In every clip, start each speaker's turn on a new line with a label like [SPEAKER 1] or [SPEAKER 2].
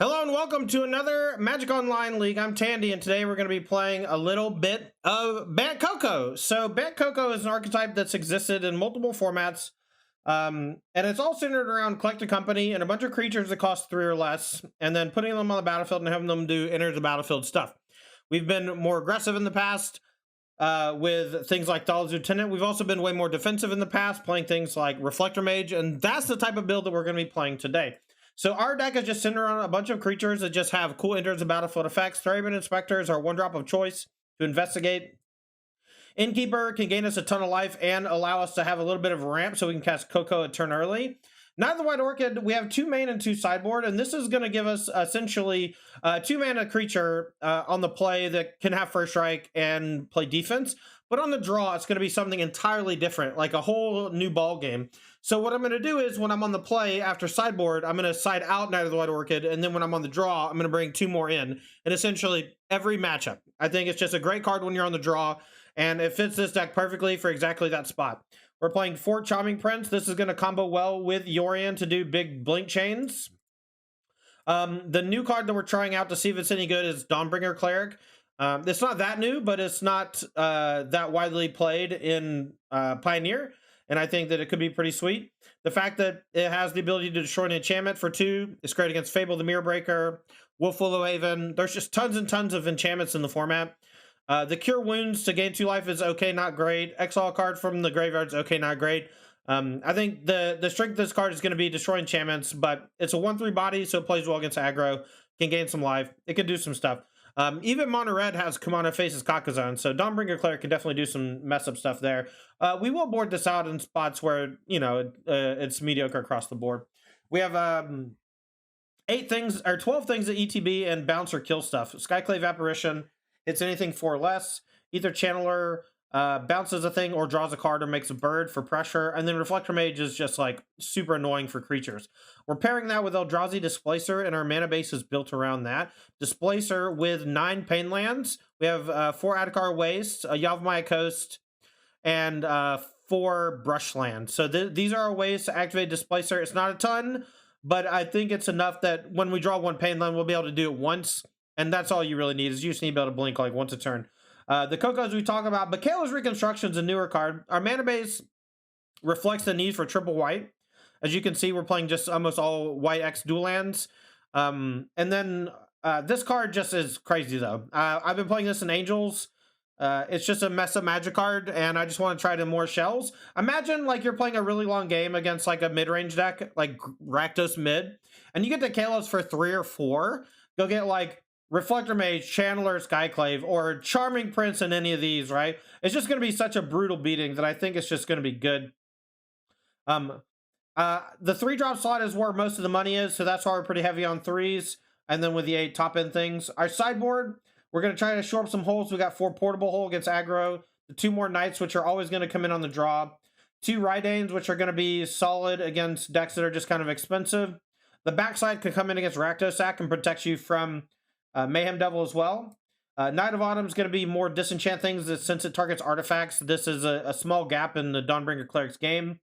[SPEAKER 1] Hello and welcome to another Magic Online League. I'm Tandy, and today we're going to be playing a little bit of Bant CoCo. So Bant CoCo is an archetype that's existed in multiple formats, and it's all centered around collect a company and a bunch of creatures that cost 3 or less, and then putting them on the battlefield and having them do enter the battlefield stuff. We've been more aggressive in the past with things like Thalad's Lieutenant. We've also been way more defensive in the past, playing things like Reflector Mage, and that's the type of build that we're going to be playing today. So our deck is just centered on a bunch of creatures that just have cool enters and battlefield effects. Thraben Inspectors are one drop of choice to investigate. Innkeeper can gain us a ton of life and allow us to have a little bit of ramp so we can cast CoCo a turn early. Now the White Orchid, we have 2 main and 2 sideboard, and this is going to give us essentially 2 mana creature on the play that can have first strike and play defense. But on the draw, it's going to be something entirely different, like a whole new ball game. So what I'm going to do is when I'm on the play after sideboard, I'm going to side out Knight of the White Orchid, and then when I'm on the draw, I'm going to bring 2 more in. And essentially every matchup. I think it's just a great card when you're on the draw, and it fits this deck perfectly for exactly that spot. We're playing 4 Charming Prince. This is going to combo well with Yorion to do big blink chains. The new card that we're trying out to see if it's any good is Dawnbringer Cleric. It's not that new, but it's not that widely played in Pioneer, and I think that it could be pretty sweet. The fact that it has the ability to destroy an enchantment for 2 is great against Fable the Mirror Breaker, Wolf Willow Haven. There's just tons and tons of enchantments in the format. The Cure Wounds to gain 2 life is okay, not great. Exile card from the graveyard is okay, not great. I think the strength of this card is going to be destroy enchantments, but it's a 1/3 body, so it plays well against aggro. Can gain some life. It can do some stuff. Even Mono Red has Kumano Faces Kakazan, so Dawnbringer Cleric can definitely do some mess up stuff there. We will board this out in spots where, you know, it's mediocre across the board. We have 12 things that ETB and bounce or kill stuff. Skyclave Apparition hits anything 4 or less. Ether Channeler bounces a thing or draws a card or makes a bird for pressure. And then Reflector Mage is just like super annoying for creatures. We're pairing that with Eldrazi Displacer, and our mana base is built around that. Displacer with 9 Pain Lands. We have 4 Adakar Waste, a Yavimaya Coast, and 4 Brushland. So these are our ways to activate Displacer. It's not a ton, but I think it's enough that when we draw 1 Pain Land, we'll be able to do it once. And that's all you really need, is you just need to be able to blink like once a turn. The CoCos we talk about, but Kayla's Reconstruction is a newer card. Our mana base reflects the need for triple white. As you can see, we're playing just almost all white X dual lands. And then this card just is crazy, though. I've been playing this in Angels. It's just a mess up magic card, and I just want to try to more shells. Imagine like you're playing a really long game against like a mid-range deck, like Rakdos mid, and you get the Kalos for 3 or 4. Go get like Reflector Mage, Channeler, Skyclave, or Charming Prince in any of these, right? It's just going to be such a brutal beating that I think it's just going to be good. The 3-drop slot is where most of the money is, so that's why we're pretty heavy on 3s. And then with the 8 top-end things. Our sideboard, we're going to try to shore up some holes. We got 4 Portable Hole against aggro, the 2 more Knights, which are always going to come in on the draw, 2 Ridanes, which are going to be solid against decks that are just kind of expensive. The backside can come in against Rakdos and protect you from Mayhem Devil as well. Knight of Autumn is going to be more disenchant things since it targets artifacts. This is a small gap in the Dawnbringer Cleric's game.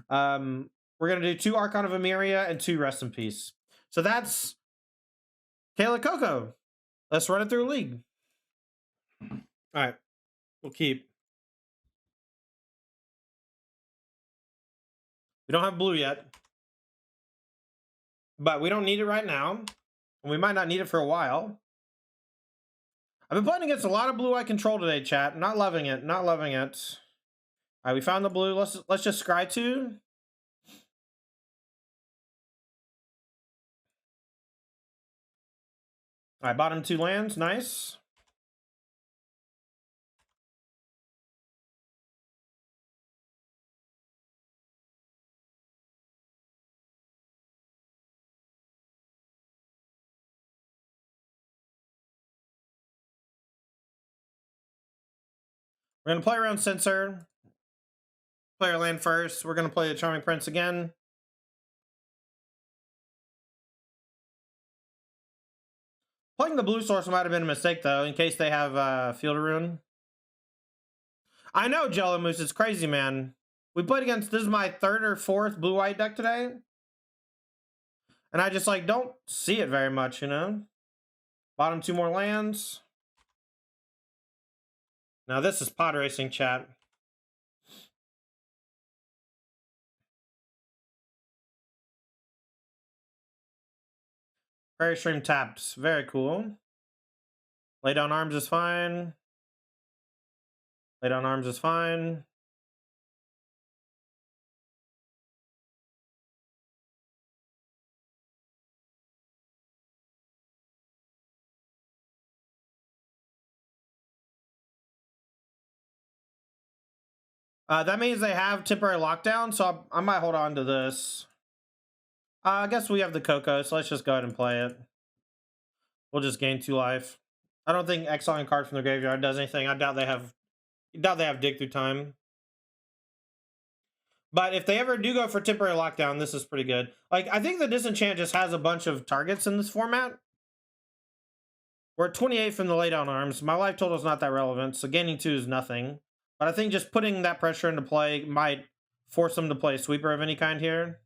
[SPEAKER 1] We're going to do 2 Archon of Emeria and 2 Rest in Peace. So that's Kayla CoCo. Let's run it through a league. All right. We'll keep. We don't have blue yet, but we don't need it right now. We might not need it for a while. I've been playing against a lot of blue eye control today, chat. Not loving it. Not loving it. All right, we found the blue. Let's just scry 2. All right, bottom 2 lands. Nice. We're going to play around Censor. Play our land first. We're going to play the Charming Prince again. Playing the blue source might have been a mistake, though, in case they have Field of Ruin. I know, Jello Moose. It's crazy, man. We played against... This is my 3rd or 4th blue-white deck today. And I just like don't see it very much, you know? Bottom 2 more lands. Now this is pod racing, chat. Prairie Stream taps. Very cool. Lay down arms is fine. Lay down arms is fine. That means they have temporary lockdown, so I might hold on to this. I guess we have the CoCo, so let's just go ahead and play it. We'll just gain 2 life. I don't think exiling a card from the graveyard does anything. I doubt they have dig through time. But if they ever do go for temporary lockdown, this is pretty good. Like, I think the Disenchant just has a bunch of targets in this format. We're at 28 from the laydown arms. My life total is not that relevant, so gaining 2 is nothing. But I think just putting that pressure into play might force them to play a sweeper of any kind here.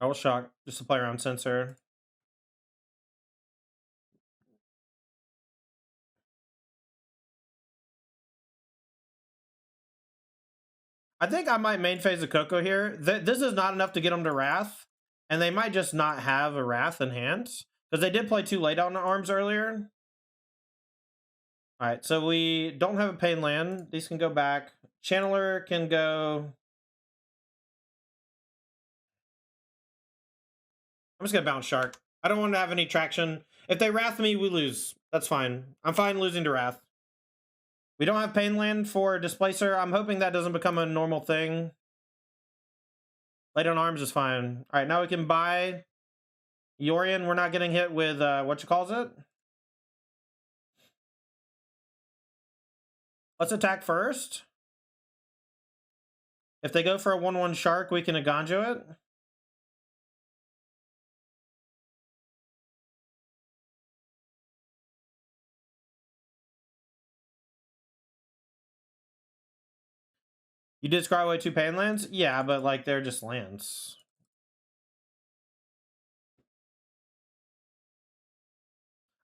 [SPEAKER 1] I was shocked just to play around sensor. I think I might main phase the CoCo here. This is not enough to get them to Wrath, and they might just not have a Wrath in hand because they did play 2 laydown arms earlier. All right, so we don't have a Pain land. These can go back. Channeler can go. I'm just gonna bounce Shark. I don't want to have any traction. If they Wrath me, we lose. That's fine. I'm fine losing to Wrath. We don't have Pain land for Displacer. I'm hoping that doesn't become a normal thing. Lay down arms is fine. All right, now we can buy Yorion. We're not getting hit with, what you calls it? Let's attack first. If they go for a 1/1 Shark, we can Aganjo it. You did scry away 2 Pain lands? Yeah, but like they're just lands.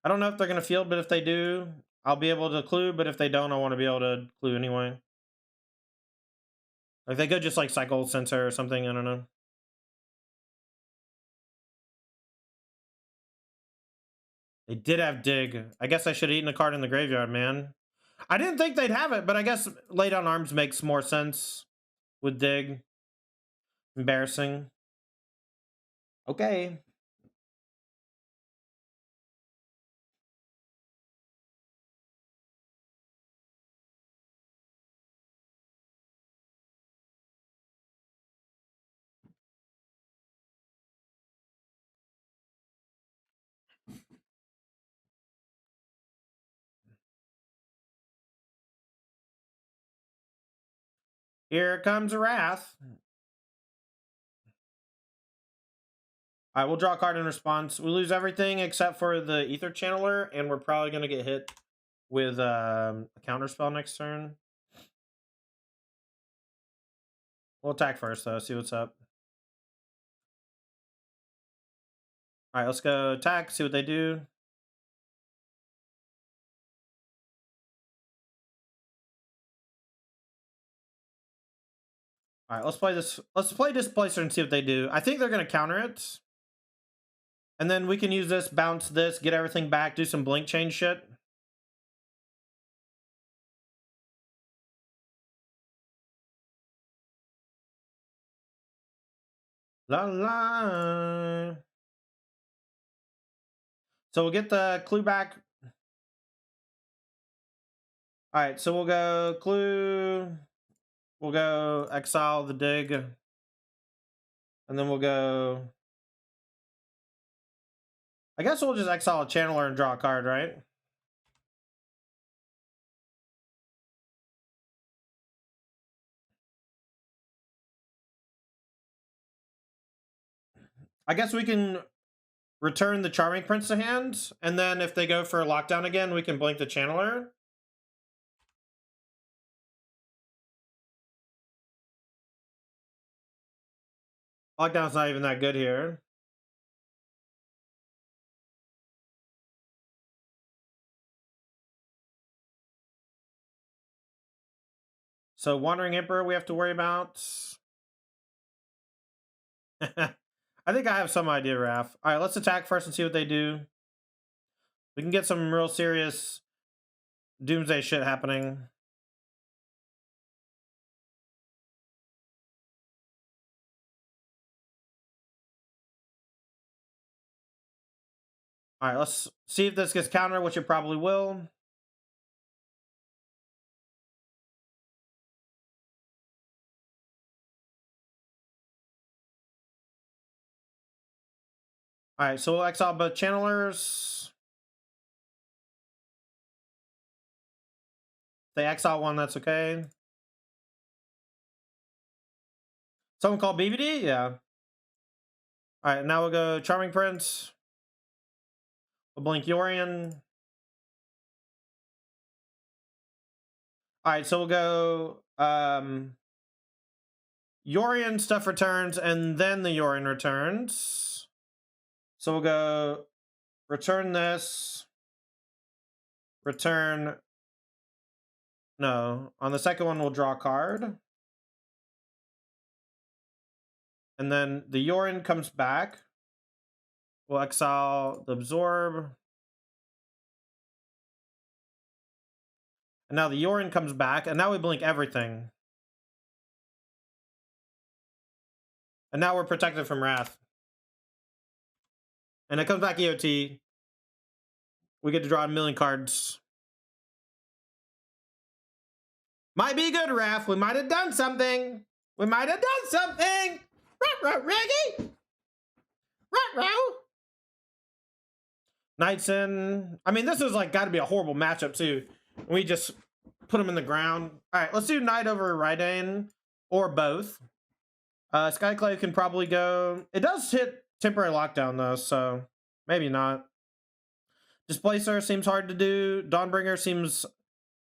[SPEAKER 1] I don't know if they're gonna field, but if they do, I'll be able to clue, but if they don't, I want to be able to clue anyway. Like they could just like cycle sensor or something, I don't know. They did have dig. I guess I should have eaten a card in the graveyard, man. I didn't think they'd have it, but I guess lay down arms makes more sense with dig. Embarrassing. Okay. Here comes a Wrath. All right, we'll draw a card in response. We lose everything except for the Ether Channeler, and we're probably going to get hit with a counterspell next turn. We'll attack first, though, see what's up. All right, let's go attack, see what they do. All right, let's play this. Let's play Displacer and see what they do. I think they're going to counter it. And then we can use this, bounce this, get everything back, do some blink chain shit. La la. So we'll get the clue back. All right, so we'll go clue. We'll go exile the dig. And then we'll go. I guess we'll just exile a channeler and draw a card, right? I guess we can return the Charming Prince to hand, and then if they go for lockdown again, we can blink the Channeler. Lockdown's not even that good here. So Wandering Emperor we have to worry about. I think I have some idea, Raph. All right, let's attack first and see what they do. We can get some real serious doomsday shit happening. All right, let's see if this gets countered, which it probably will. All right, so we'll exile both channelers. If they exile one, that's okay. Someone called BVD? Yeah. All right, now we'll go Charming Prince. We'll blink Yorian. All right, so we'll go Yorian stuff returns, and then the Yorian returns. So we'll go return this. Return. No, on the second one, we'll draw a card. And then the Yorian comes back. We'll exile the Absorb. And now the Yorian comes back, and now we blink everything. And now we're protected from Wrath. And it comes back EOT. We get to draw a million cards. Might be good, Wrath. We might have done something. We might have done something. Ruh-roh, Reggie. Ruh-roh. Knights in. I mean, this is like got to be a horrible matchup, too. We just put him in the ground. All right, let's do Knight over Raidane, or both. Skyclave can probably go. It does hit temporary lockdown, though, so maybe not. Displacer seems hard to do. Dawnbringer seems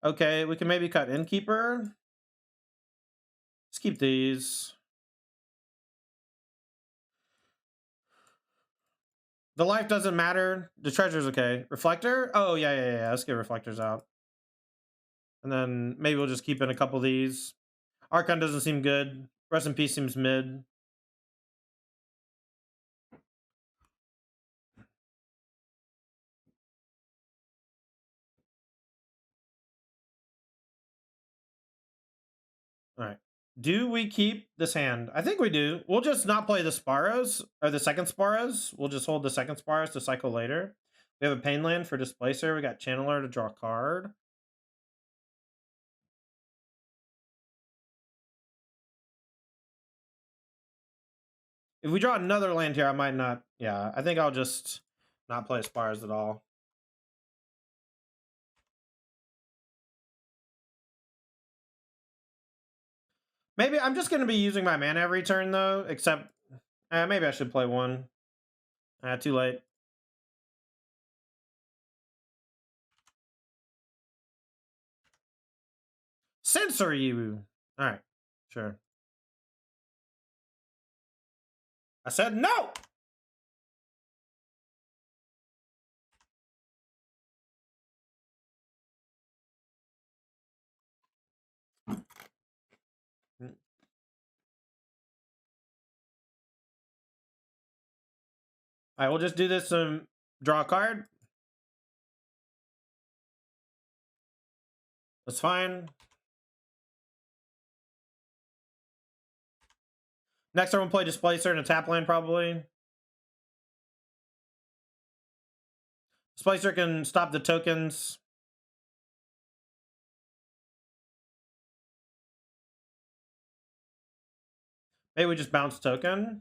[SPEAKER 1] okay. We can maybe cut Innkeeper. Let's keep these. The life doesn't matter. The treasure's okay. Reflector? Oh, yeah. Let's get Reflectors out. And then maybe we'll just keep in a couple of these. Archon doesn't seem good. Rest in Peace seems mid. All right. Do we keep this hand? I think we do. We'll just not play the Sparrows, or the second Sparrows. We'll just hold the second Sparrows to cycle later. We have a Pain Land for Displacer. We got Channeler to draw a card. If we draw another land here, I might not. Yeah, I think I'll just not play Sparrows at all. Maybe I'm just going to be using my mana every turn, though, except maybe I should play one. Too late. Censor you. All right, sure. I said no. All right, we'll just do this. Draw a card. That's fine. Next time we'll play Displacer and a tap land, probably. Displacer can stop the tokens. Maybe we just bounce token.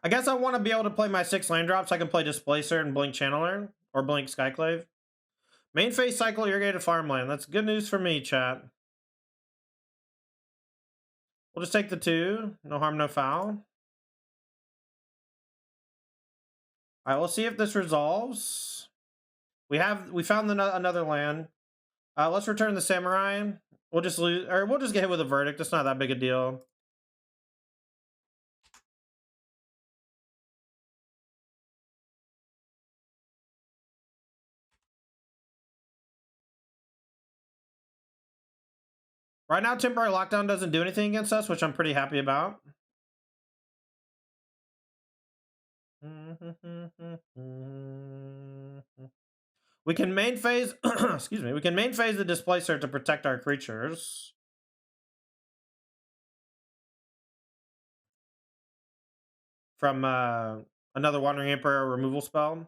[SPEAKER 1] I guess I want to be able to play my 6 land drops. I can play Displacer and Blink Channeler or Blink Skyclave. Main phase cycle irrigated farmland. That's good news for me, chat. We'll just take the 2. No harm, no foul. All right, we'll see if this resolves. We found another land. Let's return the samurai. We'll just lose, or we'll just get hit with a verdict. It's not that big a deal. Right now, temporary lockdown doesn't do anything against us, which I'm pretty happy about. We can main phase, excuse me, we can main phase the Displacer to protect our creatures. From another Wandering Emperor removal spell.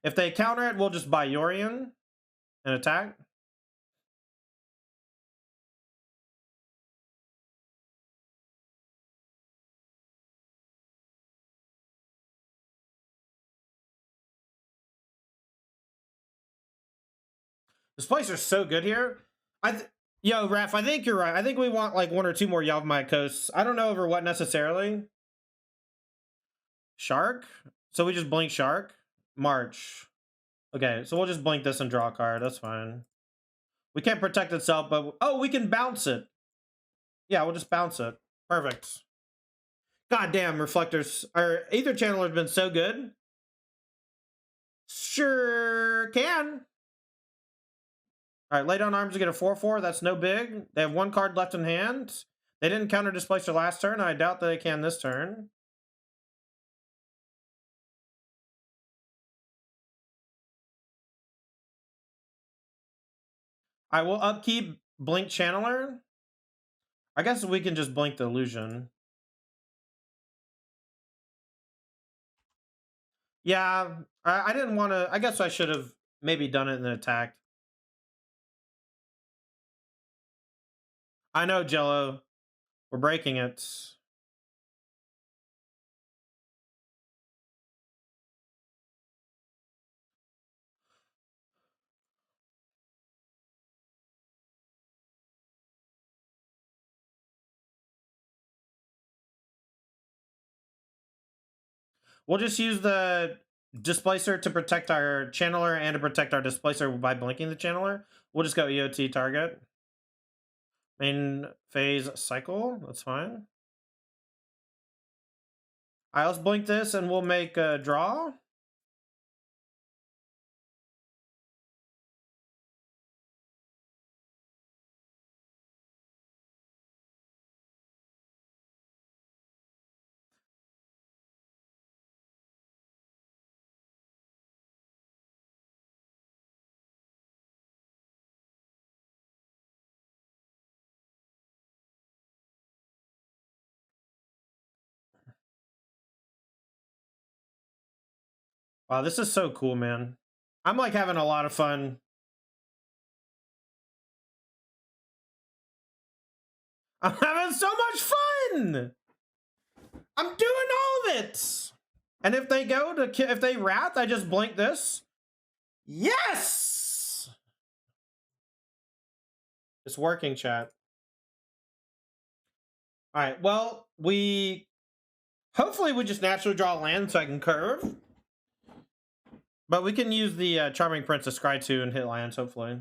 [SPEAKER 1] If they counter it, we'll just buy Yorion and attack. Displacer's so good here. Yo, Raph, I think you're right. I think we want like 1 or 2 more Yavimaya Coasts. I don't know over what necessarily. Shark? So we just blink Shark? March. Okay, so we'll just blink this and draw a card. That's fine. We can't protect itself, but... Oh, we can bounce it. Yeah, we'll just bounce it. Perfect. Goddamn, Reflectors. Our Aether Channeler's been so good. Sure can. All right, lay down arms to get a 4/4. That's no big. They have 1 card left in hand. They didn't counter Displacer last turn. I doubt that they can this turn. I will upkeep Blink Channeler. I guess we can just blink the illusion. Yeah, I didn't want to... I guess I should have maybe done it and then attacked. I know, Jello. We're breaking it. We'll just use the Displacer to protect our Channeler and to protect our Displacer by blinking the Channeler. We'll just go EOT target. Main phase cycle. That's fine. All right, let's blink this and we'll make a draw. Wow, this is so cool, man. I'm like having a lot of fun. I'm having so much fun. I'm doing all of it. And if they go to, if they wrath, I just blink this. Yes! It's working, chat. All right, well, hopefully we just naturally draw land so I can curve. But we can use the Charming Prince to scry 2 and hit lands, hopefully.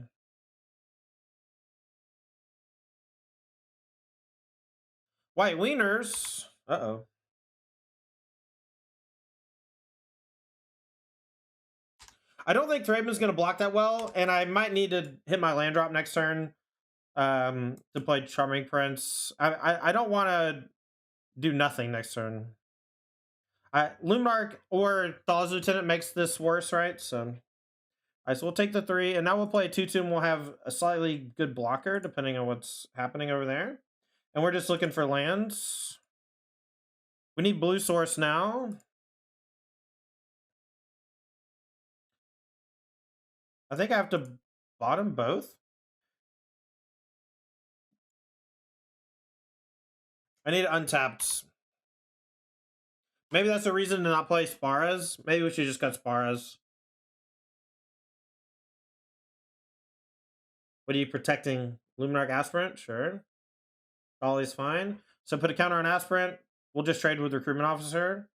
[SPEAKER 1] White Wieners. Uh-oh. I don't think Thraben's going to block that well, and I might need to hit my land drop next turn to play Charming Prince. I don't want to do nothing next turn. Luminarch or Thaw's Lieutenant makes this worse, right? So, all right, so we'll take the 3, and now we'll play a 2/2, and we'll have a slightly good blocker, depending on what's happening over there. And we're just looking for lands. We need blue source now. I think I have to bottom both. I need untapped. Maybe that's the reason to not play Sparez. Maybe we should just cut Sparez. What are you protecting? Luminarch Aspirant? Sure. Always fine. So put a counter on Aspirant. We'll just trade with Recruitment Officer.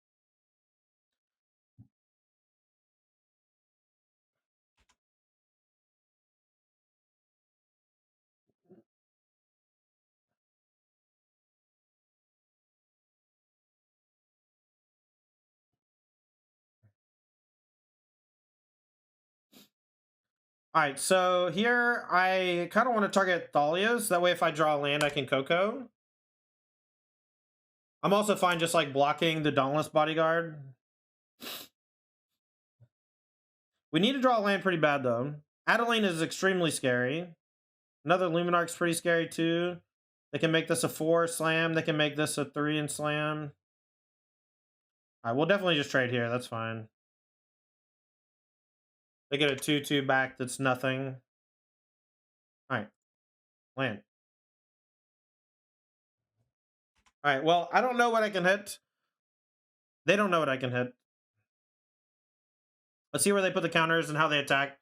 [SPEAKER 1] All right, so here I kind of want to target Thalia's. That way if I draw a land, I can CoCo. I'm also fine just like blocking the Dauntless Bodyguard. We need to draw a land pretty bad though. Adeline is extremely scary. Another Luminarch's pretty scary too. They can make this a 4 slam. They can make this a 3 and slam. All right, we'll definitely just trade here. That's fine. They get a 2/2 back. That's nothing. All right, land. All right, well, I don't know what I can hit. They don't know what I can hit. Let's see where they put the counters and how they attack.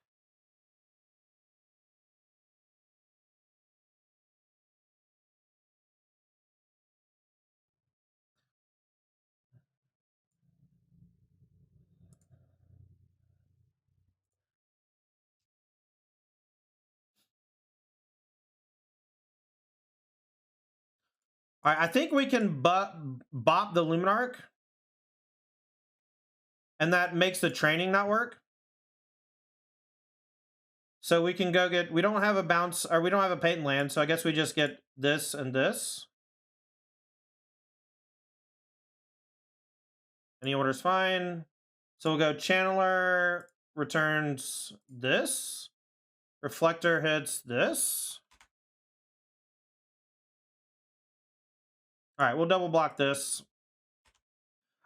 [SPEAKER 1] All right, I think we can bop the Luminarch. And that makes the training not work. So we can go get, we don't have a bounce, or we don't have a patent land, so I guess we just get this and this. Any order's fine. So we'll go Channeler returns this. Reflector hits this. All right, we'll double block this.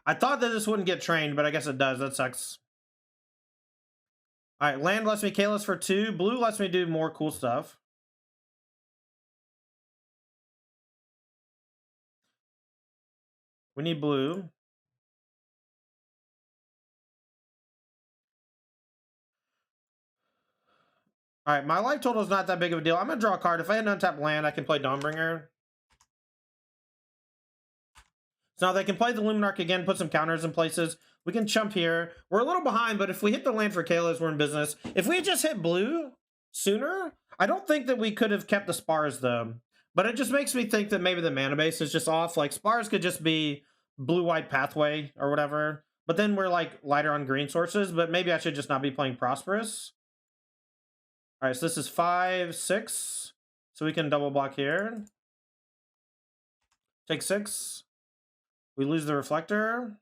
[SPEAKER 1] I thought that this wouldn't get trained, but I guess it does. That sucks. All right, land lets me Kayla's for 2. Blue lets me do more cool stuff. We need blue. All right, my life total is not that big of a deal. I'm going to draw a card. If I had an untapped land, I can play Dawnbringer. So now they can play the Luminarch again, put some counters in places. We can chump here. We're a little behind, but if we hit the land for Kayla's, we're in business. If we had just hit blue sooner, I don't think that we could have kept the Spars, though. But it just makes me think that maybe the mana base is just off. Like, Spars could just be blue-white pathway or whatever. But then we're, like, lighter on green sources. But maybe I should just not be playing Prosperous. All right, so this is 5, 6. So we can double block here. Take 6. We lose the Reflector.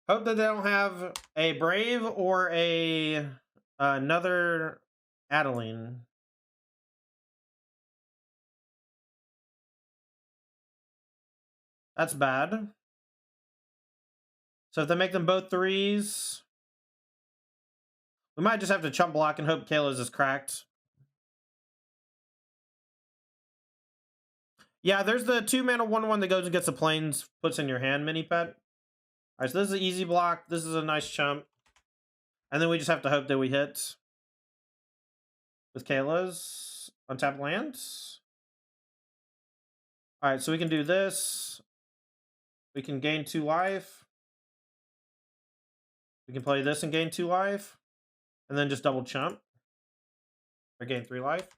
[SPEAKER 1] Hope that they don't have a Brave or a another Adeline. That's bad. So if they make them both 3s, we might just have to chump block and hope Kayla's is cracked. Yeah, there's the 2-mana 1/1 that goes and gets the planes, puts in your hand mini pet. All right, so this is an easy block. This is a nice chump. And then we just have to hope that we hit with Kayla's untapped lands. All right, so we can do this. We can gain 2 life. We can play this and gain 2 life. And then just double chump. Or gain 3 life.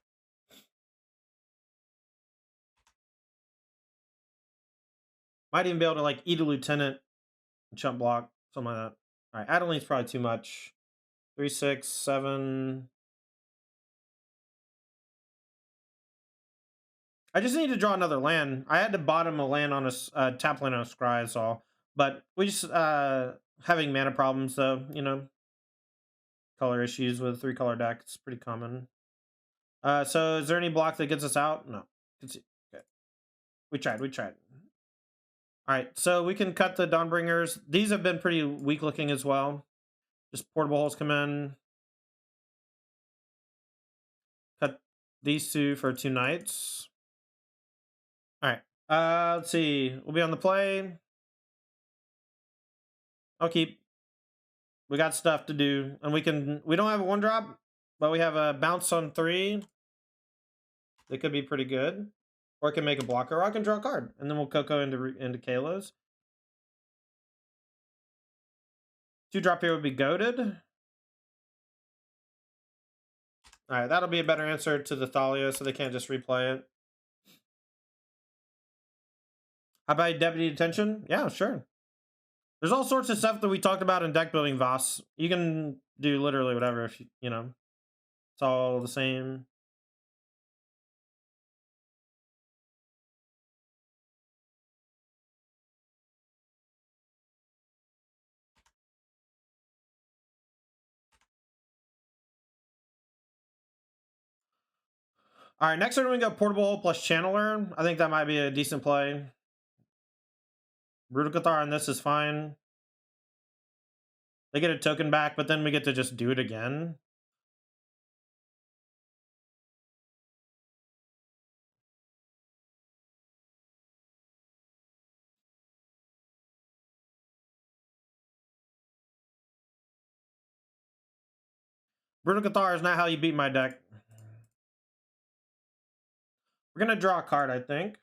[SPEAKER 1] Might even be able to like eat a lieutenant and chump block. Something like that. Alright, Adeline's probably too much. 3, 6, 7. I just need to draw another land. I had to bottom a land on a tap land on a scry, that's all. But we just having mana problems, though, you know. Color issues with a 3-color deck. It's pretty common. So is there any block that gets us out? No. Okay. We tried. All right, so we can cut the Dawnbringers. These have been pretty weak looking as well. Just portable holes come in. Cut these two for 2 knights. All right. Let's see. We'll be on the play. I'll keep. We got stuff to do, and we don't have a 1-drop, but we have a bounce on 3. That could be pretty good. Or I can make a blocker, or I can draw a card, and then we'll CoCo into Kayla's. 2-drop here would be goaded. All right, that'll be a better answer to the Thalia, so they can't just replay it. How about deputy detention? Yeah, sure. There's all sorts of stuff that we talked about in deck building, Voss. You can do literally whatever if you know. It's all the same. All right, next turn we go portable hole plus channeler. I think that might be a decent play. Brutal Cathar on this is fine. They get a token back, but then we get to just do it again. Brutal Cathar is not how you beat my deck. We're gonna draw a card, I think.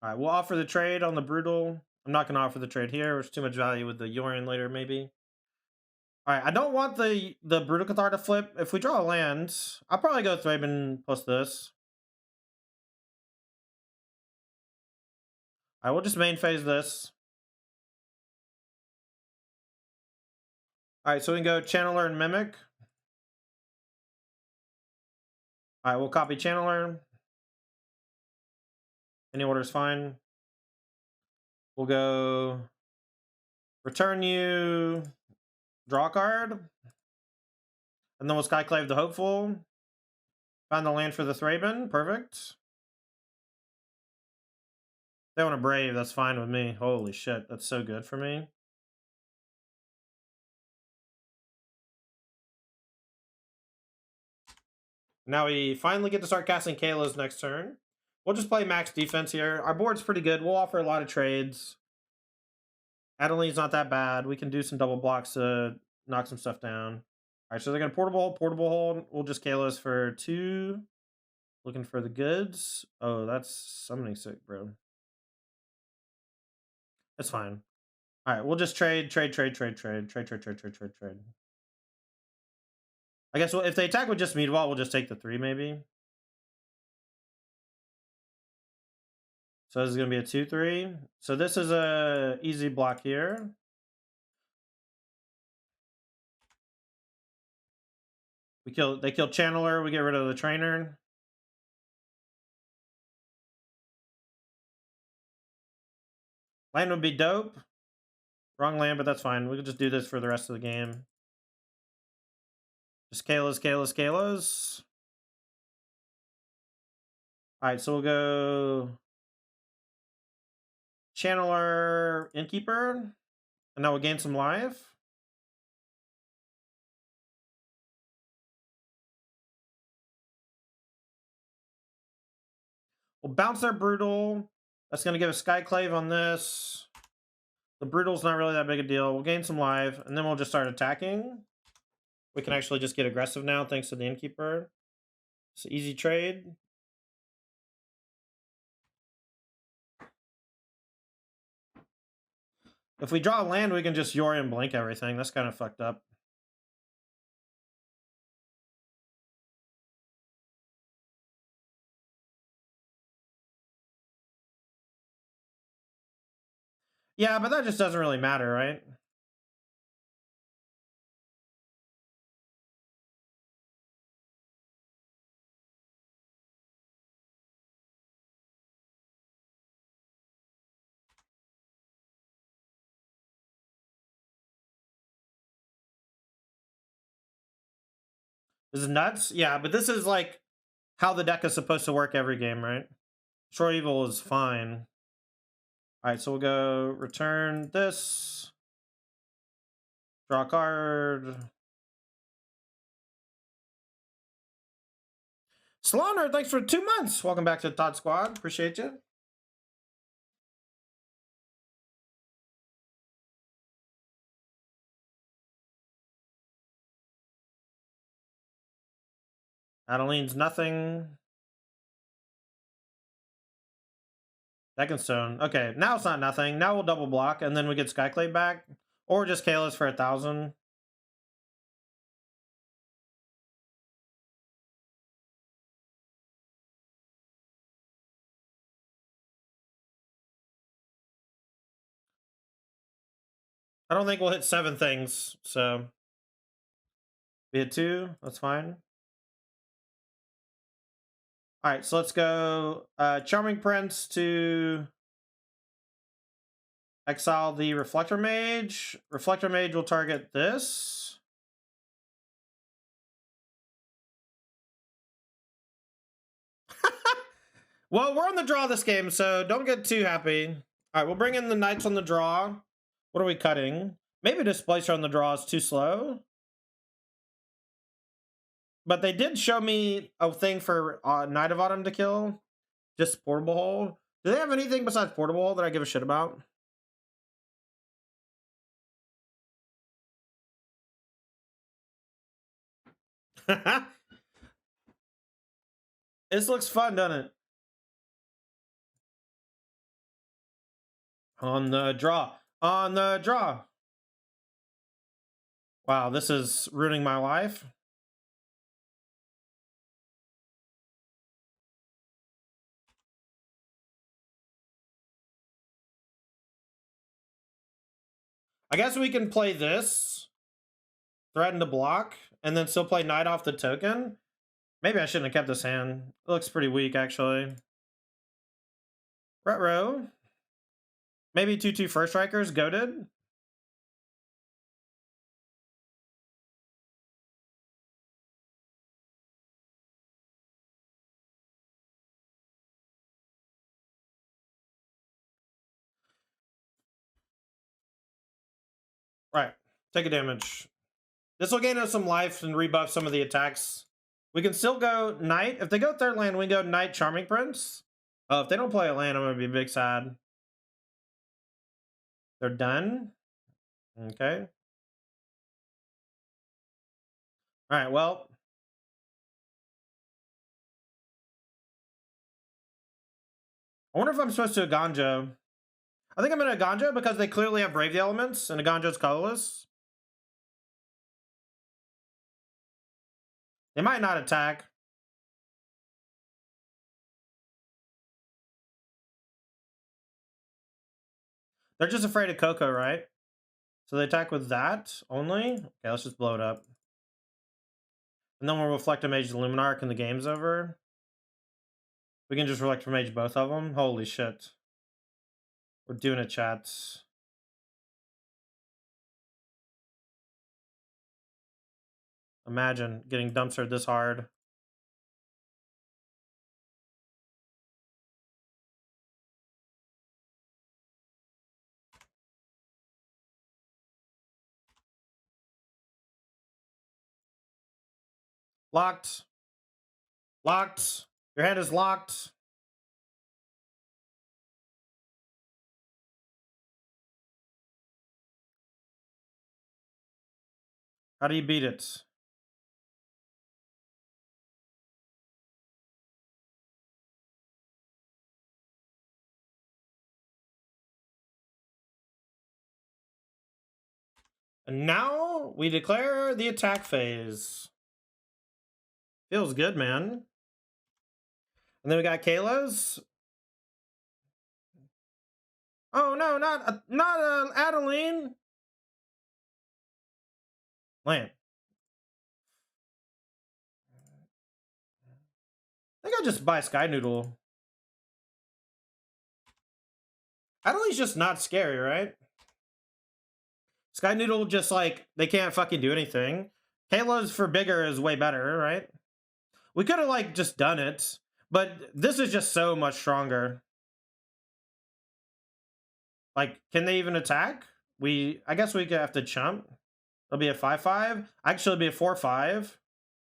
[SPEAKER 1] All right, we'll offer the trade on the Brutal. I'm not gonna offer the trade here. There's too much value with the Yorion later, maybe. All right, I don't want the Brutal Cathar to flip. If we draw a land, I'll probably go Thraben plus this. All right, we'll just main phase this. All right, so we can go Channeler and Mimic. All right, we'll copy Channeler. Any order is fine. We'll go return you, draw a card, and then we'll Skyclave the Hopeful. Find the land for the Thraben. Perfect. They want a Brave. That's fine with me. Holy shit, that's so good for me. Now we finally get to start casting Kayla's next turn. We'll just play max defense here. Our board's pretty good. We'll offer a lot of trades. Adeline's not that bad. We can do some double blocks to knock some stuff down. All right, so they're going to portable hold. We'll just Kayla's for 2. Looking for the goods. Oh, that's summoning sick, bro. That's fine. All right, we'll just trade. I guess if they attack with just Meatwall, we'll just take the 3 maybe. So this is going to be a 2-3. So this is a easy block here. They kill Channeler. We get rid of the trainer. Land would be dope. Wrong land, but that's fine. We can just do this for the rest of the game. Just Kayla's. All right, so we'll go Channeler, Innkeeper, and now we'll gain some life. We'll bounce their Brutal. That's going to give a Skyclave on this. The Brutal's not really that big a deal. We'll gain some life, and then we'll just start attacking. We can actually just get aggressive now, thanks to the Innkeeper. It's an easy trade. If we draw a land, we can just Yorion blink everything. That's kind of fucked up. Yeah, but that just doesn't really matter, right? This is nuts? Yeah, but this is like how the deck is supposed to work every game, right? Destroy Evil is fine. Alright, so we'll go return this. Draw a card. Slaughter, thanks for 2 months. Welcome back to the Todd Squad. Appreciate you. Adeline's nothing. Second stone. Okay, now it's not nothing. Now we'll double block, and then we get Skyclave back. Or just Kayla's for 1,000. I don't think we'll hit 7 things, so we hit 2. That's fine. All right, so let's go Charming Prince to exile the Reflector Mage. Reflector Mage will target this. Well, we're on the draw this game, so don't get too happy. All right, we'll bring in the Knights on the draw. What are we cutting? Maybe Displacer on the draw is too slow. But they did show me a thing for Knight of Autumn to kill. Just Portable Hole. Do they have anything besides Portable Hole that I give a shit about? This looks fun, doesn't it? On the draw. On the draw. Wow, this is ruining my life. I guess we can play this. Threaten to block. And then still play Knight off the token. Maybe I shouldn't have kept this hand. It looks pretty weak, actually. Retro. Maybe 2/2 First Strikers. Goated. Right. Take a damage. This will gain us some life and rebuff some of the attacks. We can still go Knight. If they go third land, we can go Knight Charming Prince. Oh, if they don't play a land, I'm going to be big sad. They're done. Okay. All right, well. I wonder if I'm supposed to Ganja. I think I'm going to Ganja because they clearly have Brave the Elements, and Ganja's colorless. They might not attack. They're just afraid of CoCo, right? So they attack with that only? Okay, let's just blow it up. And then we'll Reflect a Mage the Luminarch and the game's over. We can just Reflect a Mage both of them? Holy shit. We're doing it, chats. Imagine getting dumpstered this hard. Locked. Locked. Your hand is locked. How do you beat it? And now we declare the attack phase. Feels good, man. And then we got Kayla's. Oh no, not Adeline. Land. I think I just buy Sky Noodle. Adeline's just not scary, right? Sky Noodle just like, they can't fucking do anything. Kayla's for bigger is way better, right? We could have like just done it, but this is just so much stronger. Like, can they even attack? I guess we could have to chump. It'll be a 5/5. Actually, it'll be a 4/5.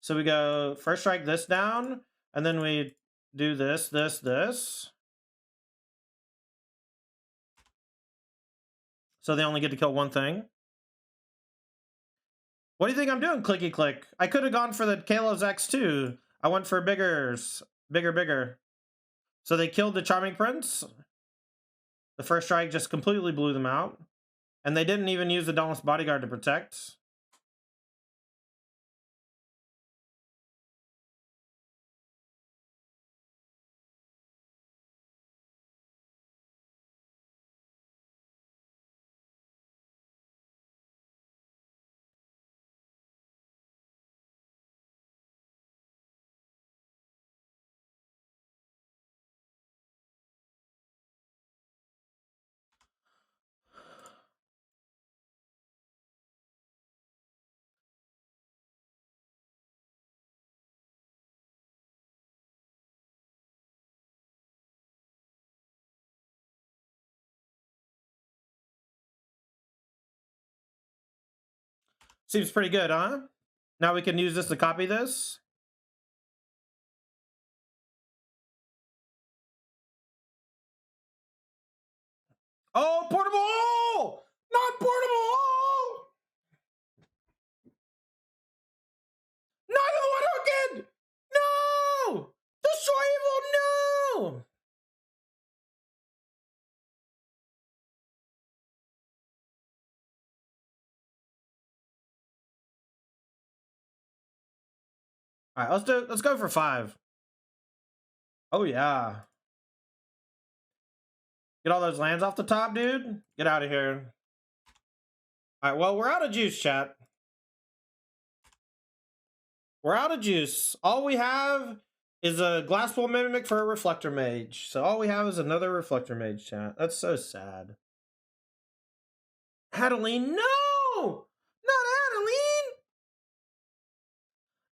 [SPEAKER 1] So we go first strike this down, and then we do this. So they only get to kill one thing. What do you think I'm doing, clicky click? I could have gone for the Kayla's X too. I went for bigger. So they killed the Charming Prince. The first strike just completely blew them out. And they didn't even use the Dauntless Bodyguard to protect. Seems pretty good, huh? Now we can use this to copy this. Oh, portable! Not portable! Not the one again! No! Destroy evil, no! All right, let's go for 5. Oh yeah. Get all those lands off the top, dude. Get out of here. All right, well, we're out of juice, chat. We're out of juice. All we have is a Glasspool Mimic for a Reflector Mage. So all we have is another Reflector Mage, chat. That's so sad. Adeline, no! Not Adeline!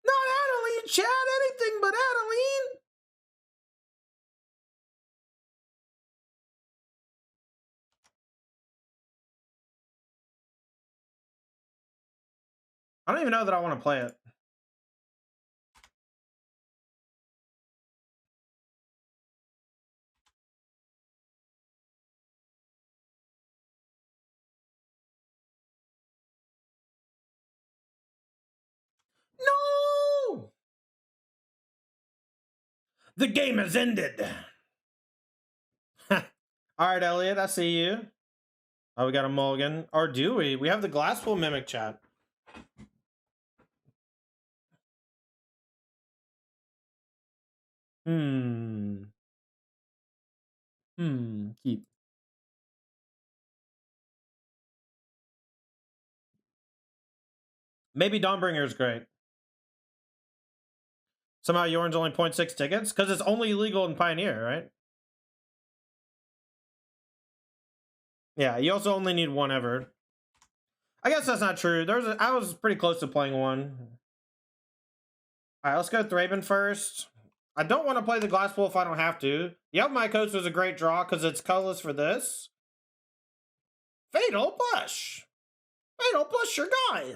[SPEAKER 1] Not Adeline, chat! Anything but Adeline! I don't even know that I want to play it. No! The game has ended. All right, Elliot, I see you. Oh, we got a mulligan. Or do we? We have the Glasspool Mimic, chat. Keep. Maybe Dawnbringer is great. Somehow Yorn's only 0.6 tickets? Because it's only legal in Pioneer, right? Yeah, you also only need one ever. I guess that's not true. I was pretty close to playing one. Alright, let's go Thraben first. I don't want to play the Glasspool if I don't have to. Yep, my coach was a great draw because it's colorless for this. Fatal Push! Fatal Push your guy!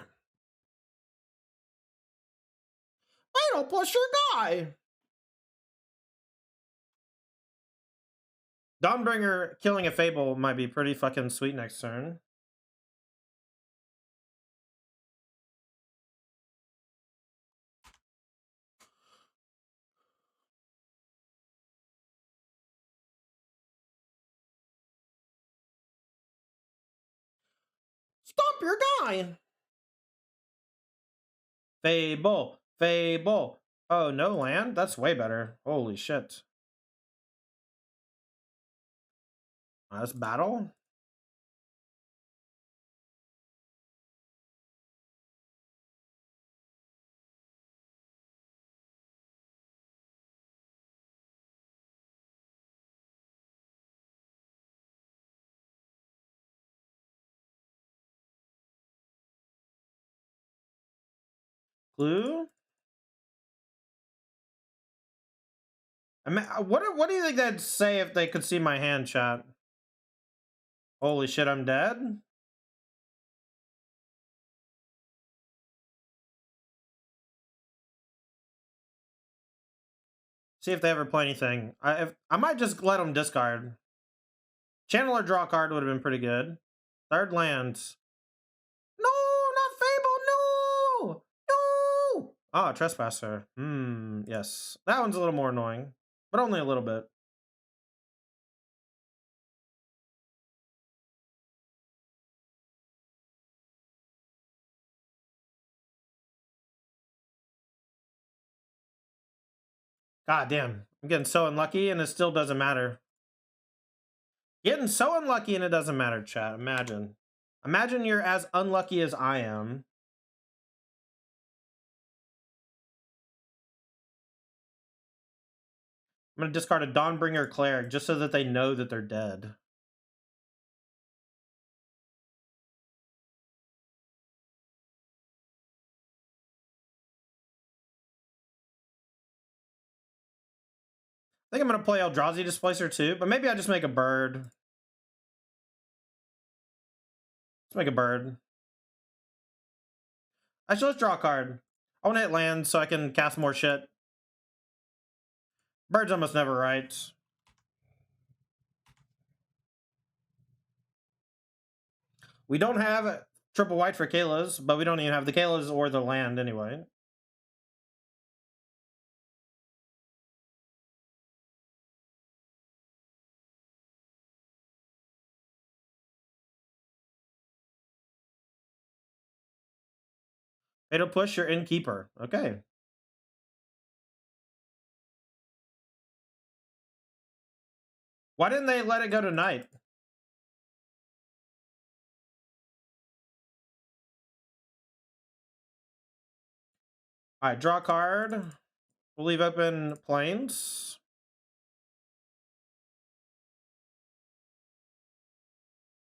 [SPEAKER 1] Fatal Push your guy! Dawnbringer killing a Fable might be pretty fucking sweet next turn. Stomp your guy! Fable! Fable! Oh, no land? That's way better. Holy shit. Let's battle. Clue? I mean, what do you think they'd say if they could see my hand, chat? Holy shit, I'm dead? See if they ever play anything. I might just let them discard. Channel or draw card would have been pretty good. Third lands. No, not Fable, no! No! Ah, Trespasser. Yes. That one's a little more annoying, but only a little bit. God damn. I'm getting so unlucky and it still doesn't matter. Getting so unlucky and it doesn't matter, chat. Imagine. Imagine you're as unlucky as I am. I'm going to discard a Dawnbringer Cleric just so that they know that they're dead. I think I'm going to play Eldrazi Displacer too, but maybe I just make a bird. Let's make a bird. Actually, let's draw a card. I want to hit land so I can cast more shit. Bird's almost never right. We don't have triple white for Kayla's, but we don't even have the Kayla's or the land anyway. It'll push your innkeeper. Okay. Why didn't they let it go to night? All right, draw a card. We'll leave open plains.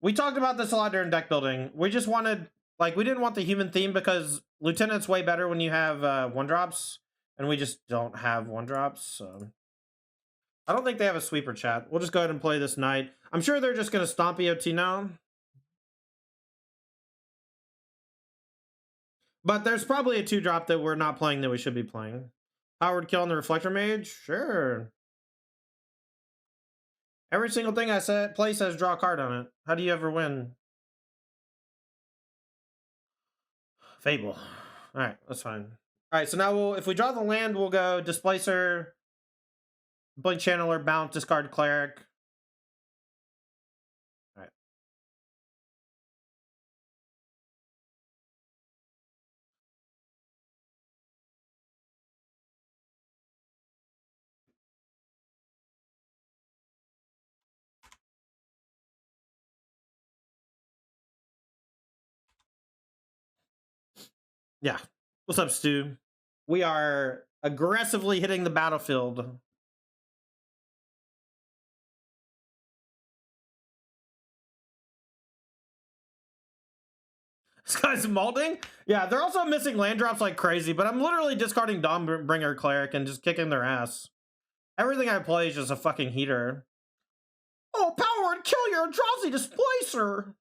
[SPEAKER 1] We talked about this a lot during deck building. We just wanted, like, we didn't want the human theme because Lieutenant's way better when you have one drops, and we just don't have one drops, so. I don't think they have a sweeper, chat. We'll just go ahead and play this night. I'm sure they're just going to stomp EOT now. But there's probably a 2-drop that we're not playing that we should be playing. Howard killing the Reflector Mage? Sure. Every single thing I said play says draw a card on it. How do you ever win? Fable. Alright, that's fine. Alright, so now if we draw the land, we'll go Displacer, Blink Channeler, Bant, discard Cleric. Alright. Yeah. What's up, Stu? We are aggressively hitting the battlefield. This guy's molding? Yeah, they're also missing land drops like crazy, but I'm literally discarding Dawnbringer Cleric and just kicking their ass. Everything I play is just a fucking heater. Oh, power and kill your Eldrazi Displacer!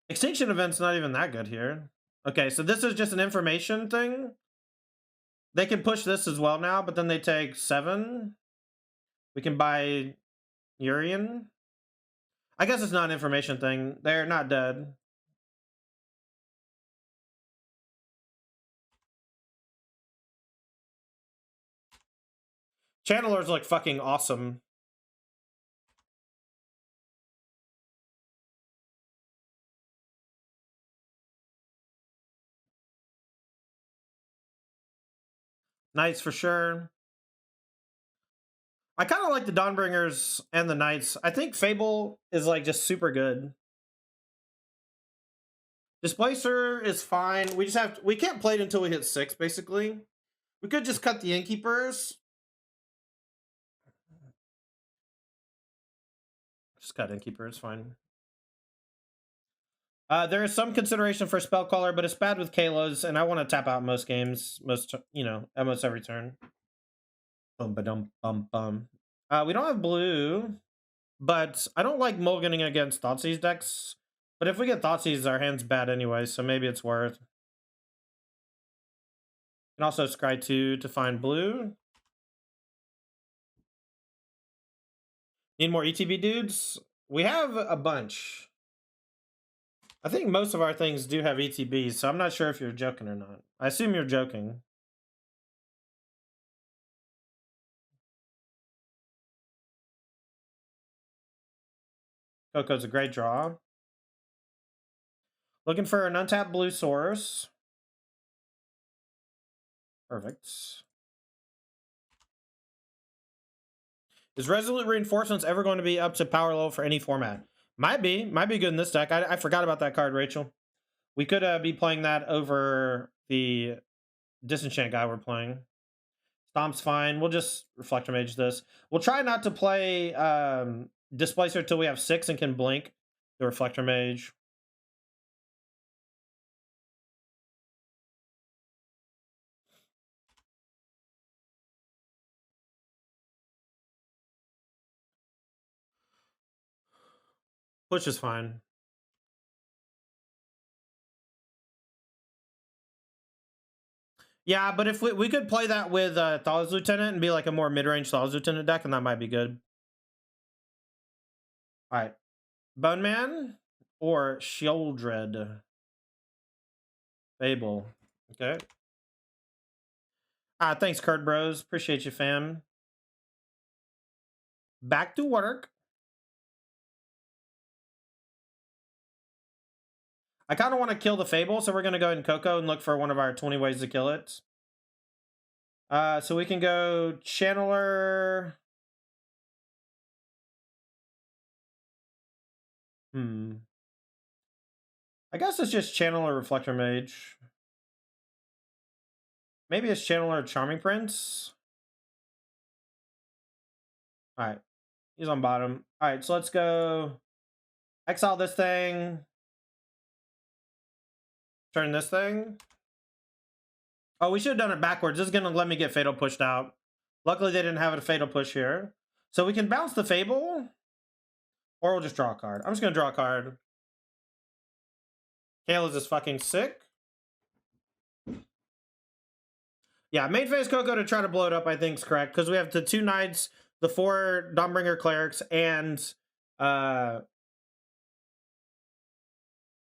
[SPEAKER 1] Extinction Event's not even that good here. Okay, so this is just an information thing. They can push this as well now, but then they take 7. We can buy Urian. I guess it's not an information thing. They're not dead. Channelers look fucking awesome. Knights for sure. I kind of like the Dawnbringers and the Knights. I think Fable is like just super good. Displacer is fine. We can't play it until we hit 6, basically. We could just cut the Innkeepers. Just cut Innkeepers, fine. There is some consideration for spell caller, but it's bad with Kayla's, and I want to tap out most games, almost every turn. Bum ba dum bum bum. We don't have blue, but I don't like mulliganing against Thoughtseize decks. But if we get Thoughtseize, our hand's bad anyway, so maybe it's worth. And also scry 2 to find blue. Need more ETB dudes? We have a bunch. I think most of our things do have ETBs, so I'm not sure if you're joking or not. I assume you're joking. CoCo's a great draw. Looking for an untapped blue source. Perfect. Is Resolute Reinforcements ever going to be up to power level for any format? Might be good in this deck. I forgot about that card, Rachel. We could be playing that over the Disenchant guy we're playing. Stomp's fine. We'll just Reflector Mage this. We'll try not to play Displacer till we have 6 and can blink the Reflector Mage. Push is fine. Yeah, but if we could play that with Thaw's Lieutenant and be like a more mid-range Thaw's Lieutenant deck, and that might be good. All right. Bone Man or Shieldred? Fable. Okay. Thanks, Kurt Bros. Appreciate you, fam. Back to work. I kind of want to kill the Fable, so we're going to go ahead and CoCo and look for one of our 20 ways to kill it. So we can go Channeler. I guess it's just Channeler Reflector Mage. Maybe it's Channeler Charming Prince. Alright. He's on bottom. Alright, so let's go exile this thing. Turn this thing. Oh, we should have done it backwards. This is going to let me get Fatal pushed out. Luckily, they didn't have a Fatal push here. So we can bounce the Fable. Or we'll just draw a card. I'm just going to draw a card. Kayla's is fucking sick. Yeah, main phase CoCo to try to blow it up, I think is correct. Because we have the 2 Knights, the 4 Dawnbringer Clerics, and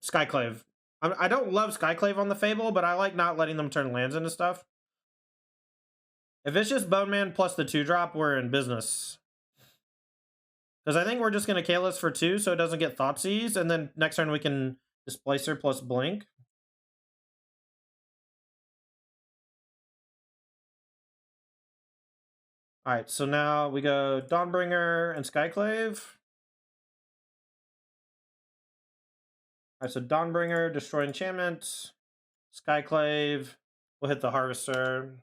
[SPEAKER 1] Skyclave. I don't love Skyclave on the Fable, but I like not letting them turn lands into stuff. If it's just Bone Man plus the 2-drop, we're in business. Because I think we're just going to Kayla's for 2 so it doesn't get Thoughtseize, and then next turn we can Displacer plus Blink. Alright, so now we go Dawnbringer and Skyclave. Alright, so Dawnbringer, destroy enchantment. Skyclave, we'll hit the Harvester.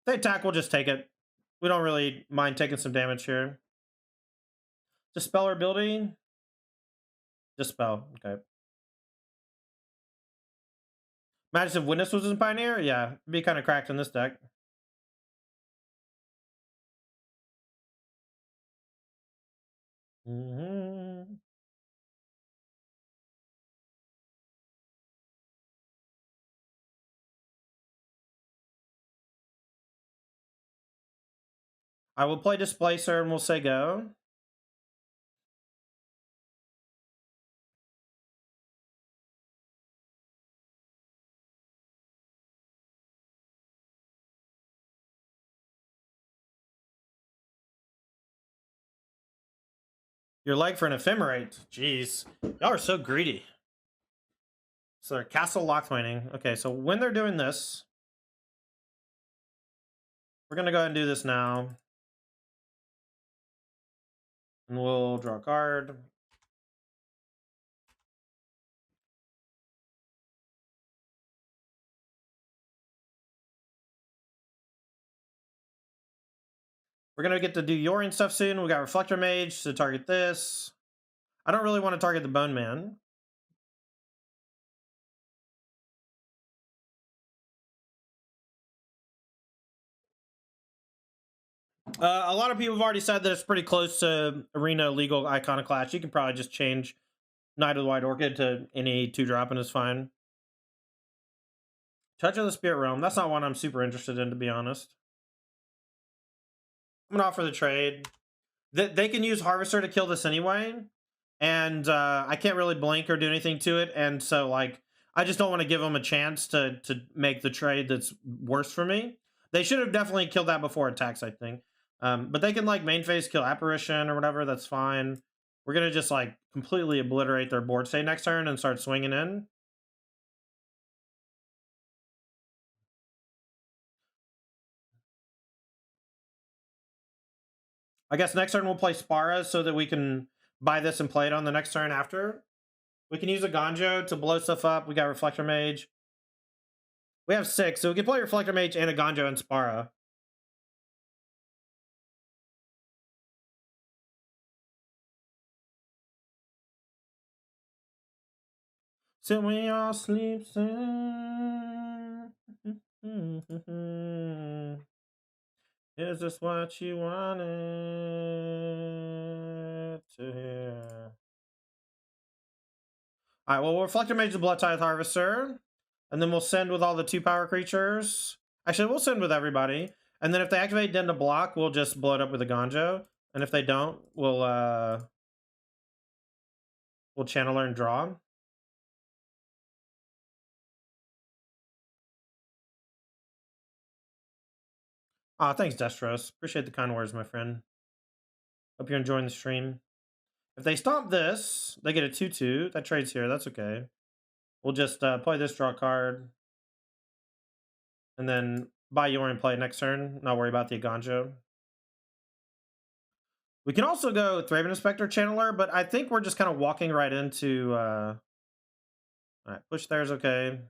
[SPEAKER 1] If they attack, we'll just take it. We don't really mind taking some damage here. Dispel our ability. Dispel, okay. Majesty of Witness was in Pioneer? Yeah, it'd be kind of cracked in this deck. I will play Displacer and we'll say go. Your leg for an Ephemerate. Jeez. Y'all are so greedy. So they're Castle Lockthwaning. Okay, so when they're doing this, we're going to go ahead and do this now. And we'll draw a card. We're gonna get to do Yorian stuff soon. We got Reflector Mage to target this. I don't really want to target the Bone Man. A lot of people have already said that it's pretty close to Arena legal Iconoclast. You can probably just change Knight of the White Orchid to any 2-drop and it's fine. Touch of the Spirit Realm. That's not one I'm super interested in, to be honest. I'm gonna offer the trade. They can use Harvester to kill this anyway, and I can't really blink or do anything to it, and so like I just don't want to give them a chance to make the trade that's worse for me. They should have definitely killed that before attacks, I think. But they can like main phase kill Apparition or whatever. That's fine. We're gonna just like completely obliterate their board state next turn and start swinging in. I guess next turn we'll play Spara so that we can buy this and play it on the next turn after. We can use a Ganjo to blow stuff up. We got Reflector Mage. We have 6, so we can play Reflector Mage and a Ganjo and Spara. So we all sleep soon. Is this what you wanted to hear? Alright, well, we'll Reflector Mage the Blood Tithe Harvester. And then we'll send with all the 2-power creatures. Actually, we'll send with everybody. And then if they activate Den to block, we'll just blow it up with a Ganjo. And if they don't, we'll Channeler and draw. Aw, thanks, Destros. Appreciate the kind words, my friend. Hope you're enjoying the stream. If they stomp this, they get a 2/2. That trades here. That's okay. We'll just play this, draw card. And then buy Yorian play next turn. Not worry about the Aganjo. We can also go Thraben Inspector Channeler, but I think we're just kind of walking right into... Alright, push there is okay.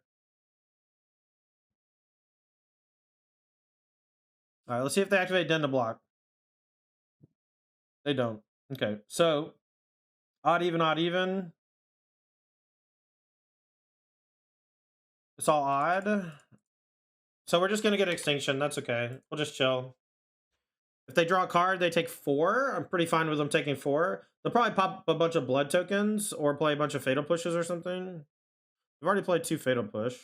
[SPEAKER 1] Alright, let's see if they activate Den to block. They don't. Okay, so... Odd, even. It's all odd. So we're just going to get Extinction. That's okay. We'll just chill. If they draw a card, they take 4. I'm pretty fine with them taking 4. They'll probably pop a bunch of blood tokens or play a bunch of fatal pushes or something. We've already played 2 fatal push.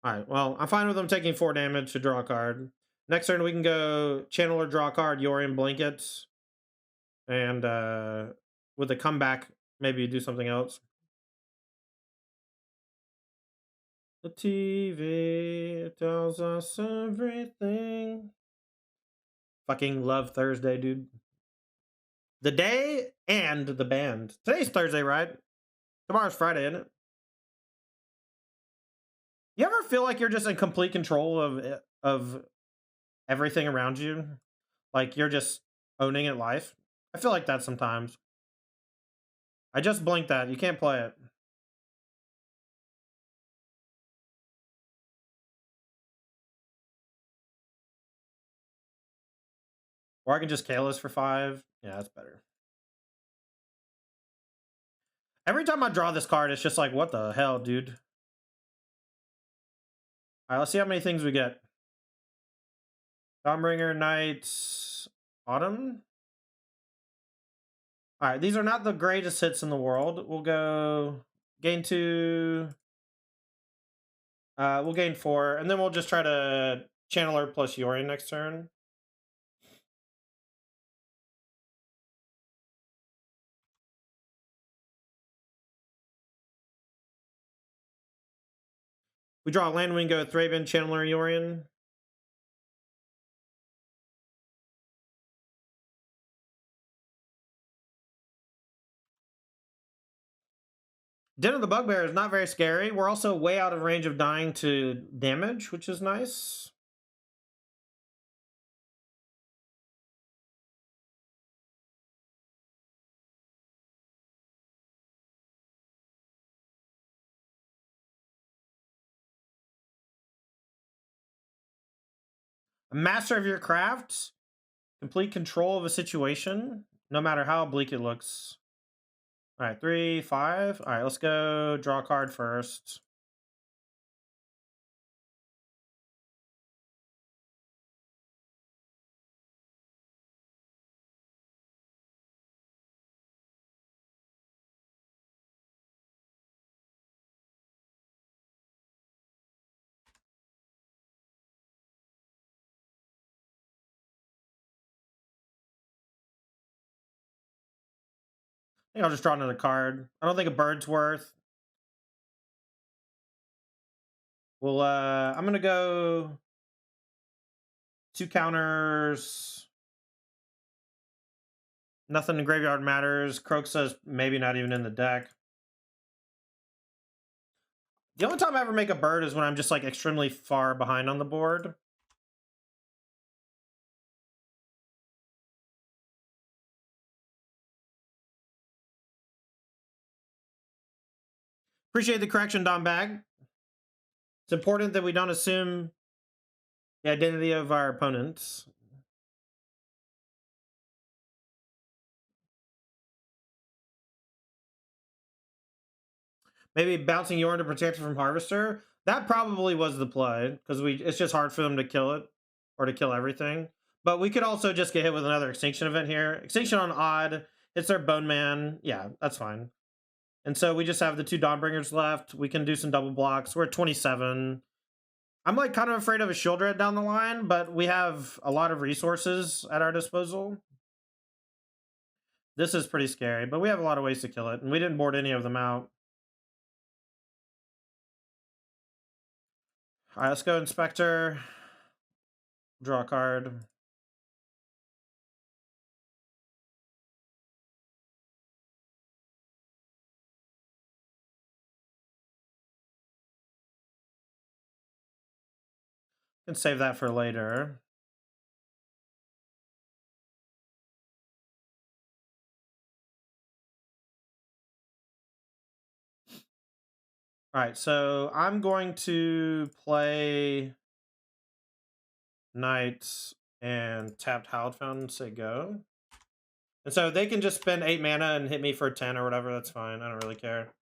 [SPEAKER 1] Alright, well, I'm fine with them taking 4 damage to draw a card. Next turn, we can go Channeler, draw a card, Yorian Blankets. And with a comeback, maybe do something else. The TV tells us everything. Fucking love Thursday, dude. The day and the band. Today's Thursday, right? Tomorrow's Friday, isn't it? You ever feel like you're just in complete control of everything around you? Like you're just owning it life? I feel like that sometimes. I just blinked that. You can't play it. Or I can just Kayla's for 5. Yeah, that's better. Every time I draw this card, it's just like, what the hell, dude? Alright, let's see how many things we get. Dawnbringer, Knights, Autumn. Alright, these are not the greatest hits in the world. We'll go gain 2. We'll gain 4, and then we'll just try to Channeler plus Yorian next turn. We draw a land, we can go Thraben, Channeler, Yorian. Den of the Bugbear is not very scary. We're also way out of range of dying to damage, which is nice. Master of your craft. Complete control of a situation, no matter how bleak it looks. All right, 3, 5. All right, let's go draw a card first. I think I'll just draw another card. I don't think a bird's worth. Well, I'm gonna go 2 counters. Nothing in graveyard matters. Croak says maybe not even in the deck. The only time I ever make a bird is when I'm just like extremely far behind on the board. Appreciate the correction, Don Bag. It's important that we don't assume the identity of our opponents. Maybe bouncing Yorn to protect it from Harvester. That probably was the play, because it's just hard for them to kill it, or to kill everything. But we could also just get hit with another Extinction event here. Extinction on Odd, it's their Bone Man. Yeah, that's fine. And so we just have the 2 Dawnbringers left. We can do some double blocks. We're at 27. I'm like kind of afraid of a Shieldred down the line, but we have a lot of resources at our disposal. This is pretty scary, but we have a lot of ways to kill it, and we didn't board any of them out. All right, let's go Inspector. Draw a card. Can save that for later. All right, so I'm going to play Knights and tapped Hallowed Fountain, say go. And so they can just spend 8 mana and hit me for 10 or whatever. That's fine. I don't really care.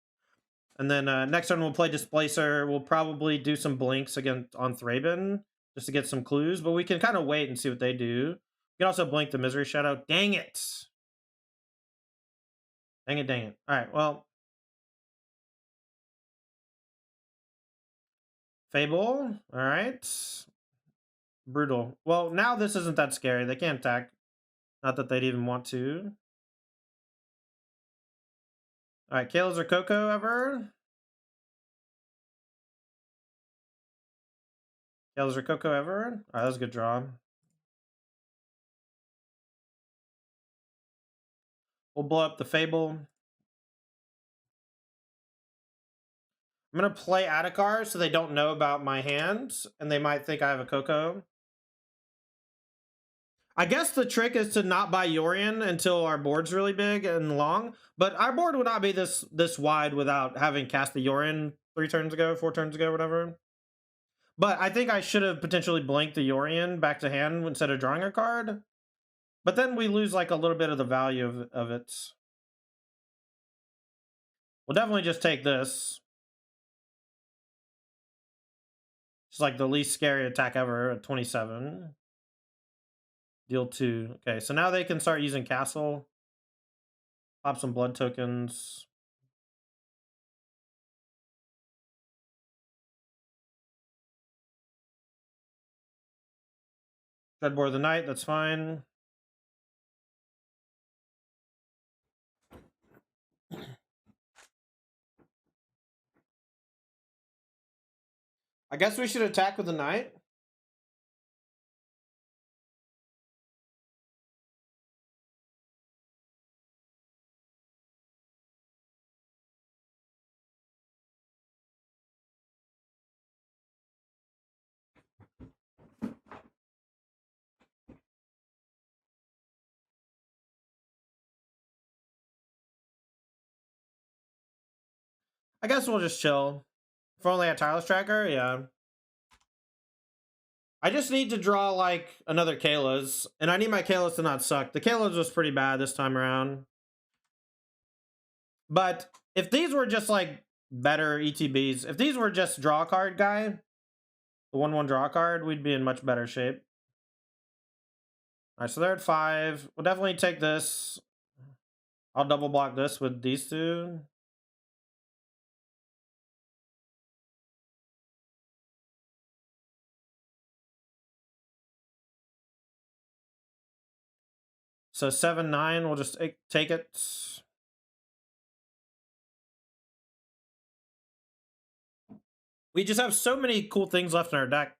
[SPEAKER 1] And then next turn we'll play Displacer. We'll probably do some blinks again on Thraben just to get some clues, but we can kind of wait and see what they do. We can also blink the Misery Shadow. Dang it! Dang it, dang it. All right, well. Fable, all right. Brutal. Well, now this isn't that scary. They can't attack. Not that they'd even want to. All right, Kayla's or CoCo ever? Kayla's or CoCo ever? All right, that was a good draw. We'll blow up the Fable. I'm going to play Adhikar so they don't know about my hand, and they might think I have a CoCo. I guess the trick is to not buy Yorion until our board's really big and long, but our board would not be this wide without having cast the Yorion 3 turns ago, 4 turns ago, whatever. But I think I should have potentially blinked the Yorion back to hand instead of drawing a card. But then we lose like a little bit of the value of it. We'll definitely just take this. It's like the least scary attack ever at 27. Deal 2. Okay, so now they can start using Castle. Pop some blood tokens. Dreadbore of the Night, that's fine. I guess we should attack with the Knight. I guess we'll just chill. If only a Tireless Tracker, yeah. I just need to draw like another Kayla's, and I need my Kayla's to not suck. The Kayla's was pretty bad this time around. But if these were just like better ETBs, if these were just draw card guy, the 1/1 draw card, we'd be in much better shape. All right, so they're at 5. We'll definitely take this. I'll double block this with these two. So 7/9, we'll just take it. We just have so many cool things left in our deck.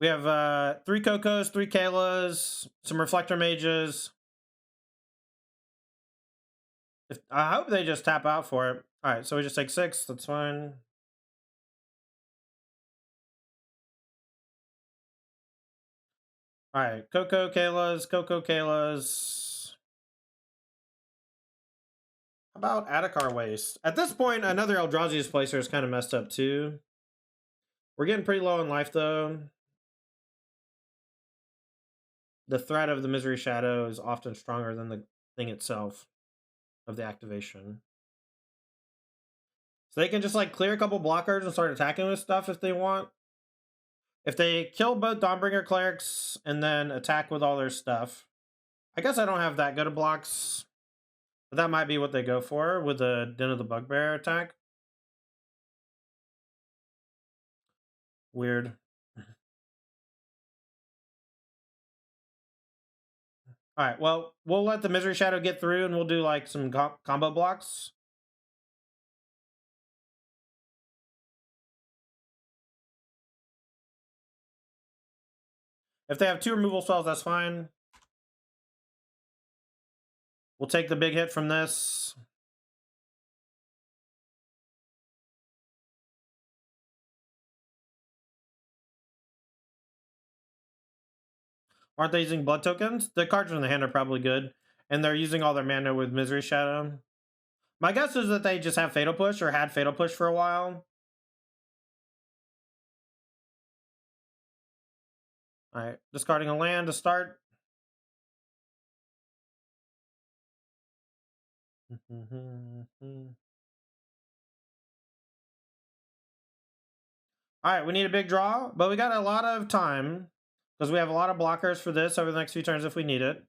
[SPEAKER 1] We have 3 CoCos, 3 Kaylas, some Reflector Mages. I hope they just tap out for it. All right, so we just take 6. That's fine. All right, CoCo Kaylas. How about Adhikar Waste? At this point, another Eldrazi's Placer is kind of messed up too. We're getting pretty low in life though. The threat of the Misery Shadow is often stronger than the thing itself of the activation. So they can just like clear a couple blockers and start attacking with stuff if they want. If they kill both Dawnbringer Clerics and then attack with all their stuff. I guess I don't have that good of blocks. But that might be what they go for with the Den of the Bugbear attack. Weird. Alright, well, we'll let the Misery Shadow get through and we'll do like some combo blocks. If they have 2 removal spells, that's fine. We'll take the big hit from this. Aren't they using blood tokens? The cards in the hand are probably good. And they're using all their mana with Misery Shadow. My guess is that they just have Fatal Push or had Fatal Push for a while. Alright, discarding a land to start. Alright, we need a big draw, but we got a lot of time. Because we have a lot of blockers for this over the next few turns if we need it.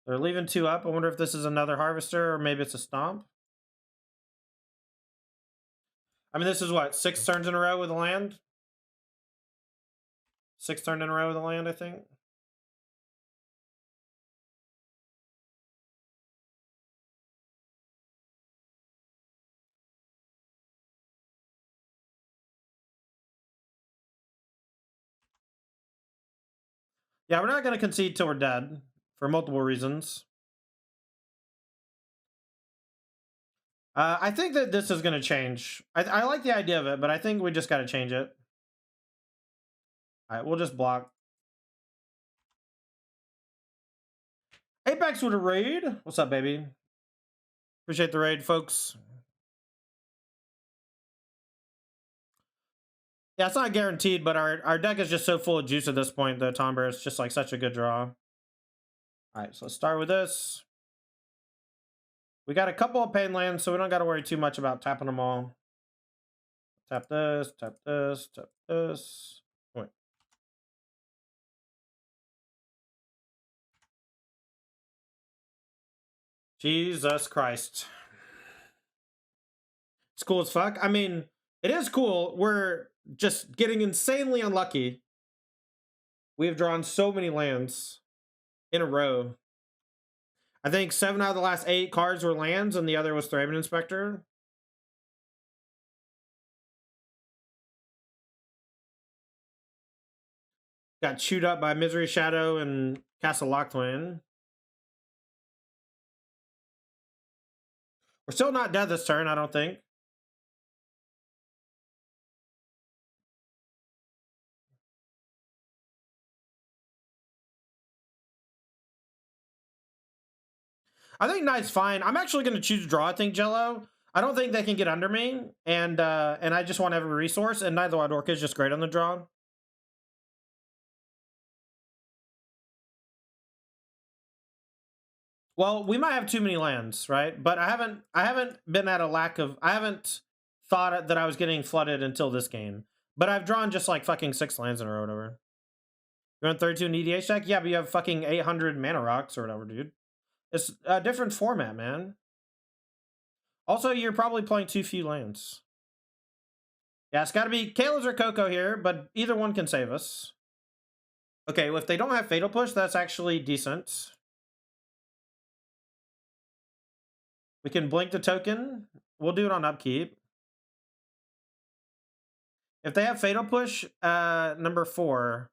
[SPEAKER 1] They're leaving 2 up. I wonder if this is another Harvester or maybe it's a Stomp. I mean, this is what, 6 turns in a row with a land? 6 turns in a row with a land, I think. Yeah, we're not going to concede till we're dead for multiple reasons. I think that this is going to change. I like the idea of it, but I think we just got to change it. All right, we'll just block. Apex with a raid. What's up, baby? Appreciate the raid, folks. Yeah, it's not guaranteed, but our deck is just so full of juice at this point. The Tomber is just like such a good draw. All right, so let's start with this. We got a couple of pain lands, so we don't got to worry too much about tapping them all. Tap this, tap this, tap this. Wait. Jesus Christ. It's cool as fuck. I mean, it is cool. We're just getting insanely unlucky. We have drawn so many lands in a row. I think 7 out of the last 8 cards were lands, and the other was Thraben Inspector. Got chewed up by Misery Shadow and Castle Locthwain. We're still not dead this turn, I don't think. I think Knight's fine. I'm actually going to choose draw, I think, Jello. I don't think they can get under me, and I just want every resource, and neither Wild Orca is just great on the draw. Well, we might have too many lands, right? But I haven't been at a lack of, I haven't thought that I was getting flooded until this game. But I've drawn just like fucking 6 lands in a row or whatever. You're on 32 in EDH deck? Yeah, but you have fucking 800 mana rocks or whatever, dude. It's a different format, man. Also, you're probably playing too few lands. Yeah, it's gotta be Kayla's or CoCo here, but either one can save us. Okay, well, if they don't have Fatal Push, that's actually decent. We can blink the token. We'll do it on upkeep. If they have Fatal Push, number 4,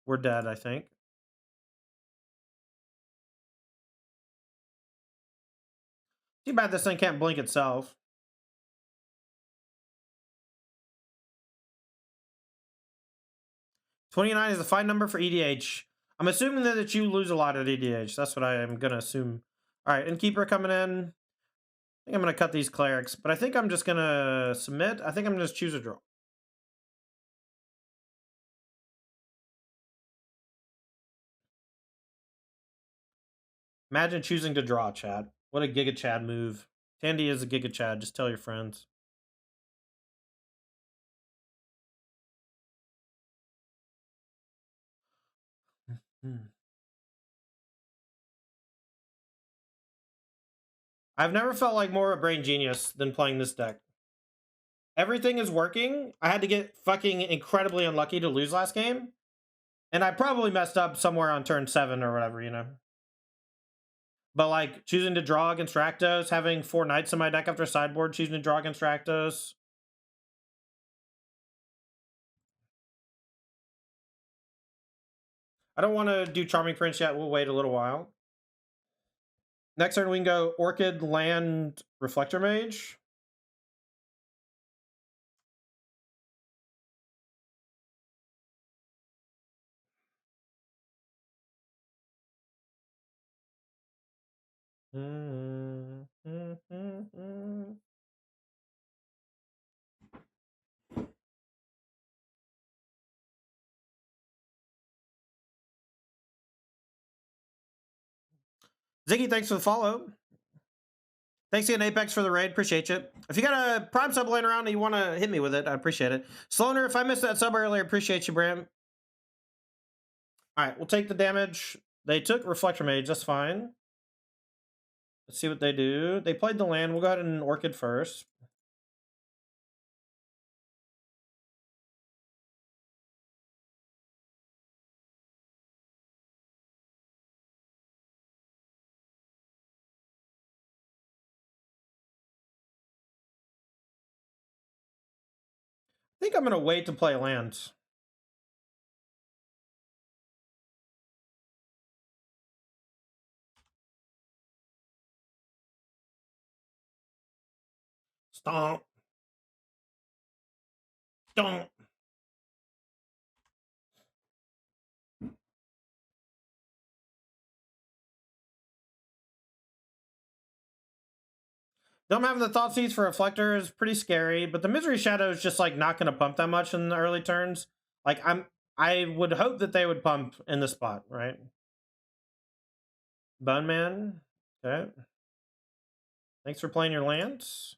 [SPEAKER 1] we're dead, I think. Too bad this thing can't blink itself. $29 is the fine number for EDH. I'm assuming that you lose a lot at EDH. That's what I am going to assume. All right, Innkeeper coming in. I think I'm going to cut these clerics, but I think I'm just going to submit. I think I'm going to just choose a draw. Imagine choosing to draw, Chad. What a Giga Chad move. Tandy is a Giga Chad. Just tell your friends. I've never felt like more of a brain genius than playing this deck. Everything is working. I had to get fucking incredibly unlucky to lose last game. And I probably messed up somewhere on turn 7 or whatever, you know. But like choosing to draw against Rakdos, having 4 knights in my deck after sideboard, choosing to draw against Rakdos. I don't want to do Charming Prince yet. We'll wait a little while. Next turn we can go Orchid, Land, Reflector Mage. Ziggy, thanks for the follow. Thanks again, Apex, for the raid. Appreciate you. If you got a Prime sub laying around and you want to hit me with it, I appreciate it. Sloaner, if I missed that sub earlier, appreciate you, Bram. All right, we'll take the damage. They took Reflector Mage. That's fine. Let's see what they do. They played the land. We'll go ahead and Orchid first. I think I'm going to wait to play lands. Stomp. Stomp. Them having the Thought Seeds for Reflector is pretty scary, but the Misery Shadow is just like not going to pump that much in the early turns. Like I would hope that they would pump in the spot, right? Bone Man. Okay. Thanks for playing your lands.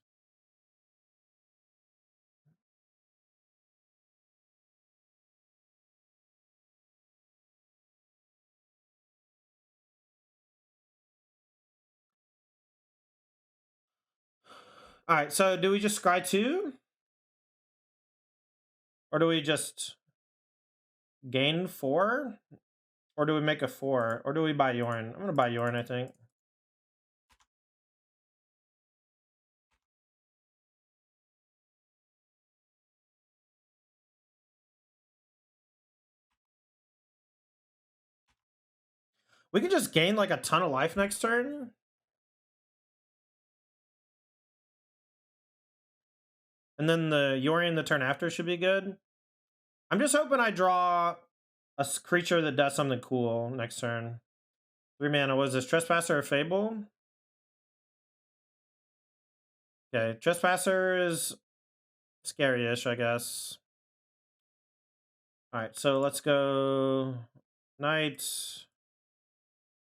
[SPEAKER 1] All right, so do we just scry 2? Or do we just gain 4? Or do we make a 4? Or do we buy Yorn? I'm going to buy Yorn, I think. We could just gain like a ton of life next turn. And then the Yorion the turn after should be good. I'm just hoping I draw a creature that does something cool next turn. 3 mana. Was this Trespasser or Fable? Okay, Trespasser is scary-ish, I guess. Alright, so let's go Knight.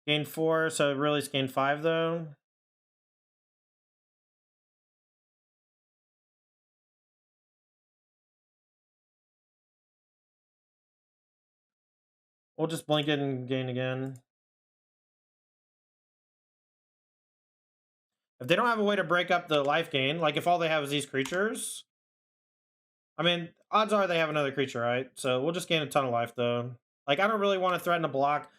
[SPEAKER 1] Gain 4, so really it's gain 5 though. We'll just blink it and gain again. If they don't have a way to break up the life gain, like if all they have is these creatures, I mean, odds are they have another creature, right? So we'll just gain a ton of life though. Like, I don't really want to threaten a block.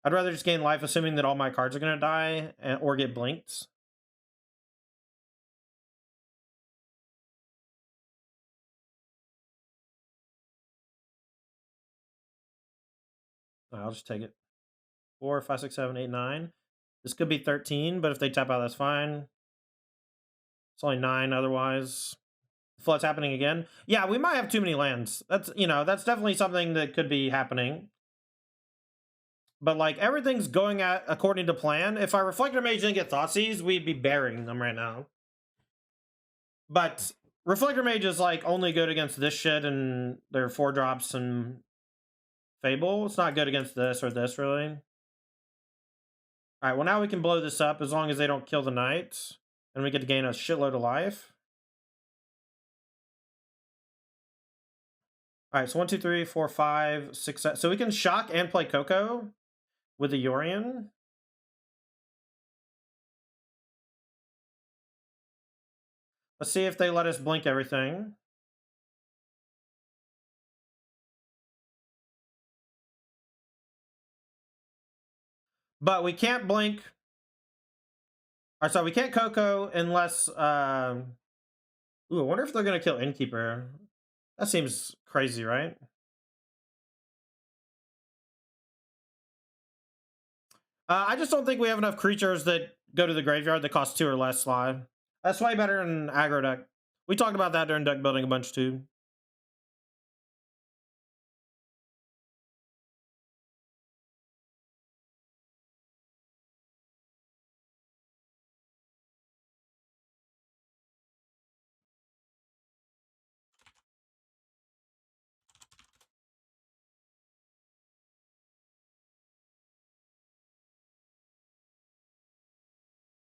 [SPEAKER 1] I'd rather just gain life assuming that all my cards are going to die or get blinked. I'll just take it. 4, 5, 6, 7, 8, 9. This could be 13, but if they tap out, that's fine. It's only 9 otherwise. Flood's happening again. Yeah, we might have too many lands. That's, you know, that's definitely something that could be happening. But, like, everything's going according to plan. If our Reflector Mage didn't get Thoughtseize, we'd be burying them right now. But Reflector Mage is, like, only good against this shit and their 4-drops and Fable. It's not good against this or this, really. Alright, well, now we can blow this up as long as they don't kill the Knight. And we get to gain a shitload of life. Alright, so 1, 2, 3, 4, 5, 6, 7. So we can shock and play CoCo with the Yorion. Let's see if they let us blink everything. But we can't blink. Or sorry, we can't CoCo unless... Ooh, I wonder if they're going to kill Innkeeper. That seems crazy, right? I just don't think we have enough creatures that go to the graveyard that cost 2 or less slide. That's way better in aggro deck. We talked about that during deck building a bunch too.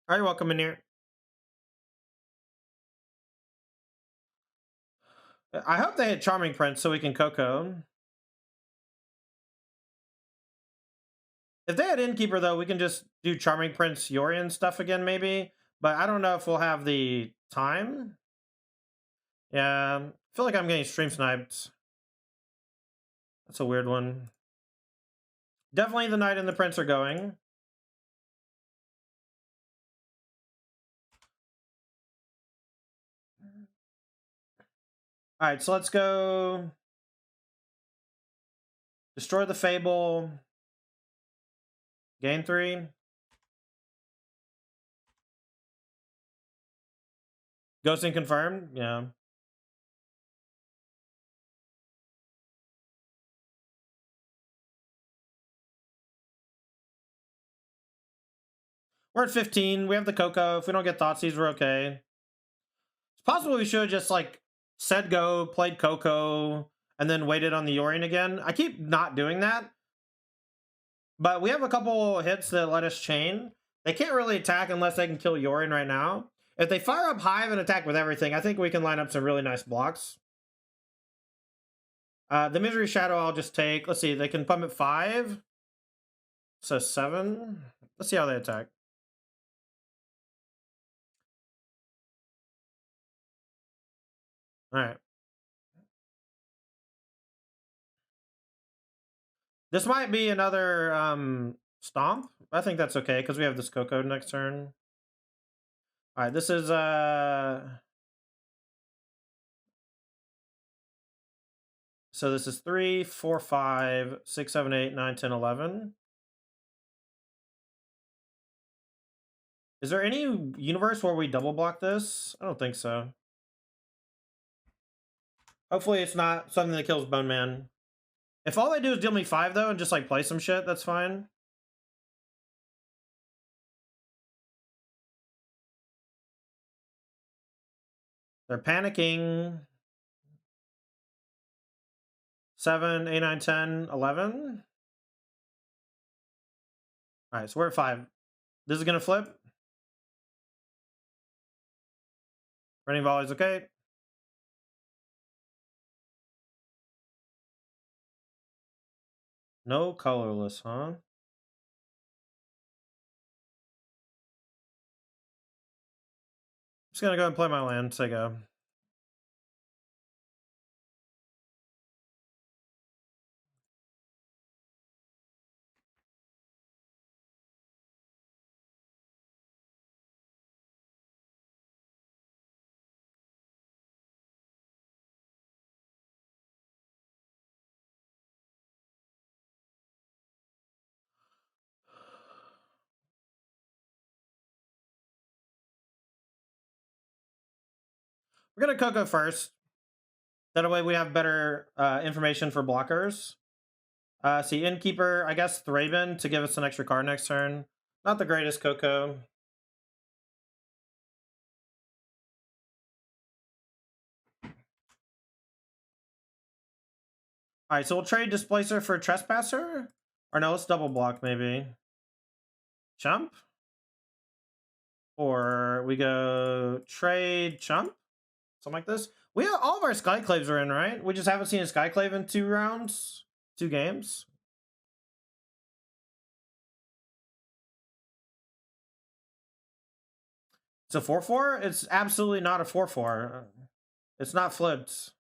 [SPEAKER 1] All right, welcome in here. I hope they hit Charming Prince so we can CoCo. If they had Innkeeper, though, we can just do Charming Prince Yorion stuff again, maybe. But I don't know if we'll have the time. Yeah, I feel like I'm getting stream sniped. That's a weird one. Definitely the Knight and the Prince are going. All right, so let's go destroy the Fable. Gain 3. Ghosting confirmed. Yeah. We're at 15. We have the CoCo. If we don't get Thoughtseize, we're okay. It's possible we should have just, like, said go, played CoCo, and then waited on the Yorion again. I keep not doing that. But we have a couple hits that let us chain. They can't really attack unless they can kill Yorion right now. If they fire up Hive and attack with everything, I think we can line up some really nice blocks. The Misery Shadow I'll just take. Let's see, they can pump at 5. So 7. Let's see how they attack. Alright. This might be another stomp. I think that's okay, because we have this CoCo next turn. Alright, this is so this is 3, 4, 5, 6, 7, 8, 9, 10, 11. Is there any universe where we double block this? I don't think so. Hopefully it's not something that kills Bone Man. If all they do is deal me 5, though, and just, like, play some shit, that's fine. They're panicking. 7, 8, 9, 10, 11. All right, so we're at 5. This is gonna flip. Running volley's okay. No colorless, huh? Just gonna go and play my land. Say go. We're gonna CoCo first. That way we have better information for blockers. See, Innkeeper, I guess Thraben to give us an extra card next turn. Not the greatest CoCo. All right, so we'll trade Displacer for Trespasser. Or no, let's double block maybe. Chump. Or we go trade Chump. Something like this. We have, all of our Skyclaves are in, right? We just haven't seen a Skyclave in 2 rounds. 2 games. It's a 4/4? It's absolutely not a 4/4. It's not flipped.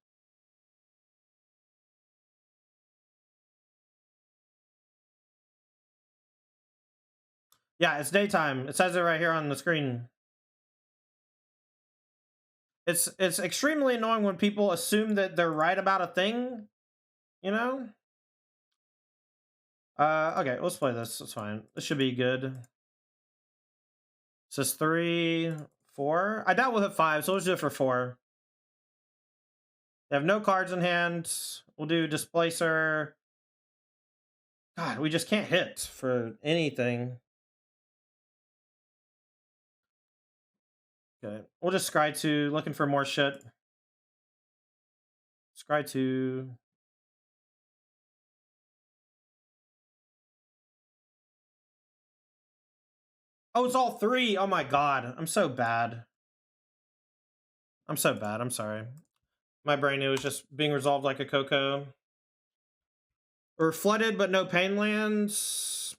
[SPEAKER 1] Yeah, it's daytime. It says it right here on the screen. It's extremely annoying when people assume that they're right about a thing, you know? Okay, let's play this. It's fine. This should be good. It says 3, 4. I doubt we'll hit 5, so let's do it for 4. They have no cards in hand. We'll do Displacer. God, we just can't hit for anything. Okay, we'll just scry 2, looking for more shit. Scry 2. Oh, it's all 3. Oh my god, I'm so bad. I'm so bad. I'm sorry. My brain, it was just being resolved like a CoCo. We're flooded, but no pain lands.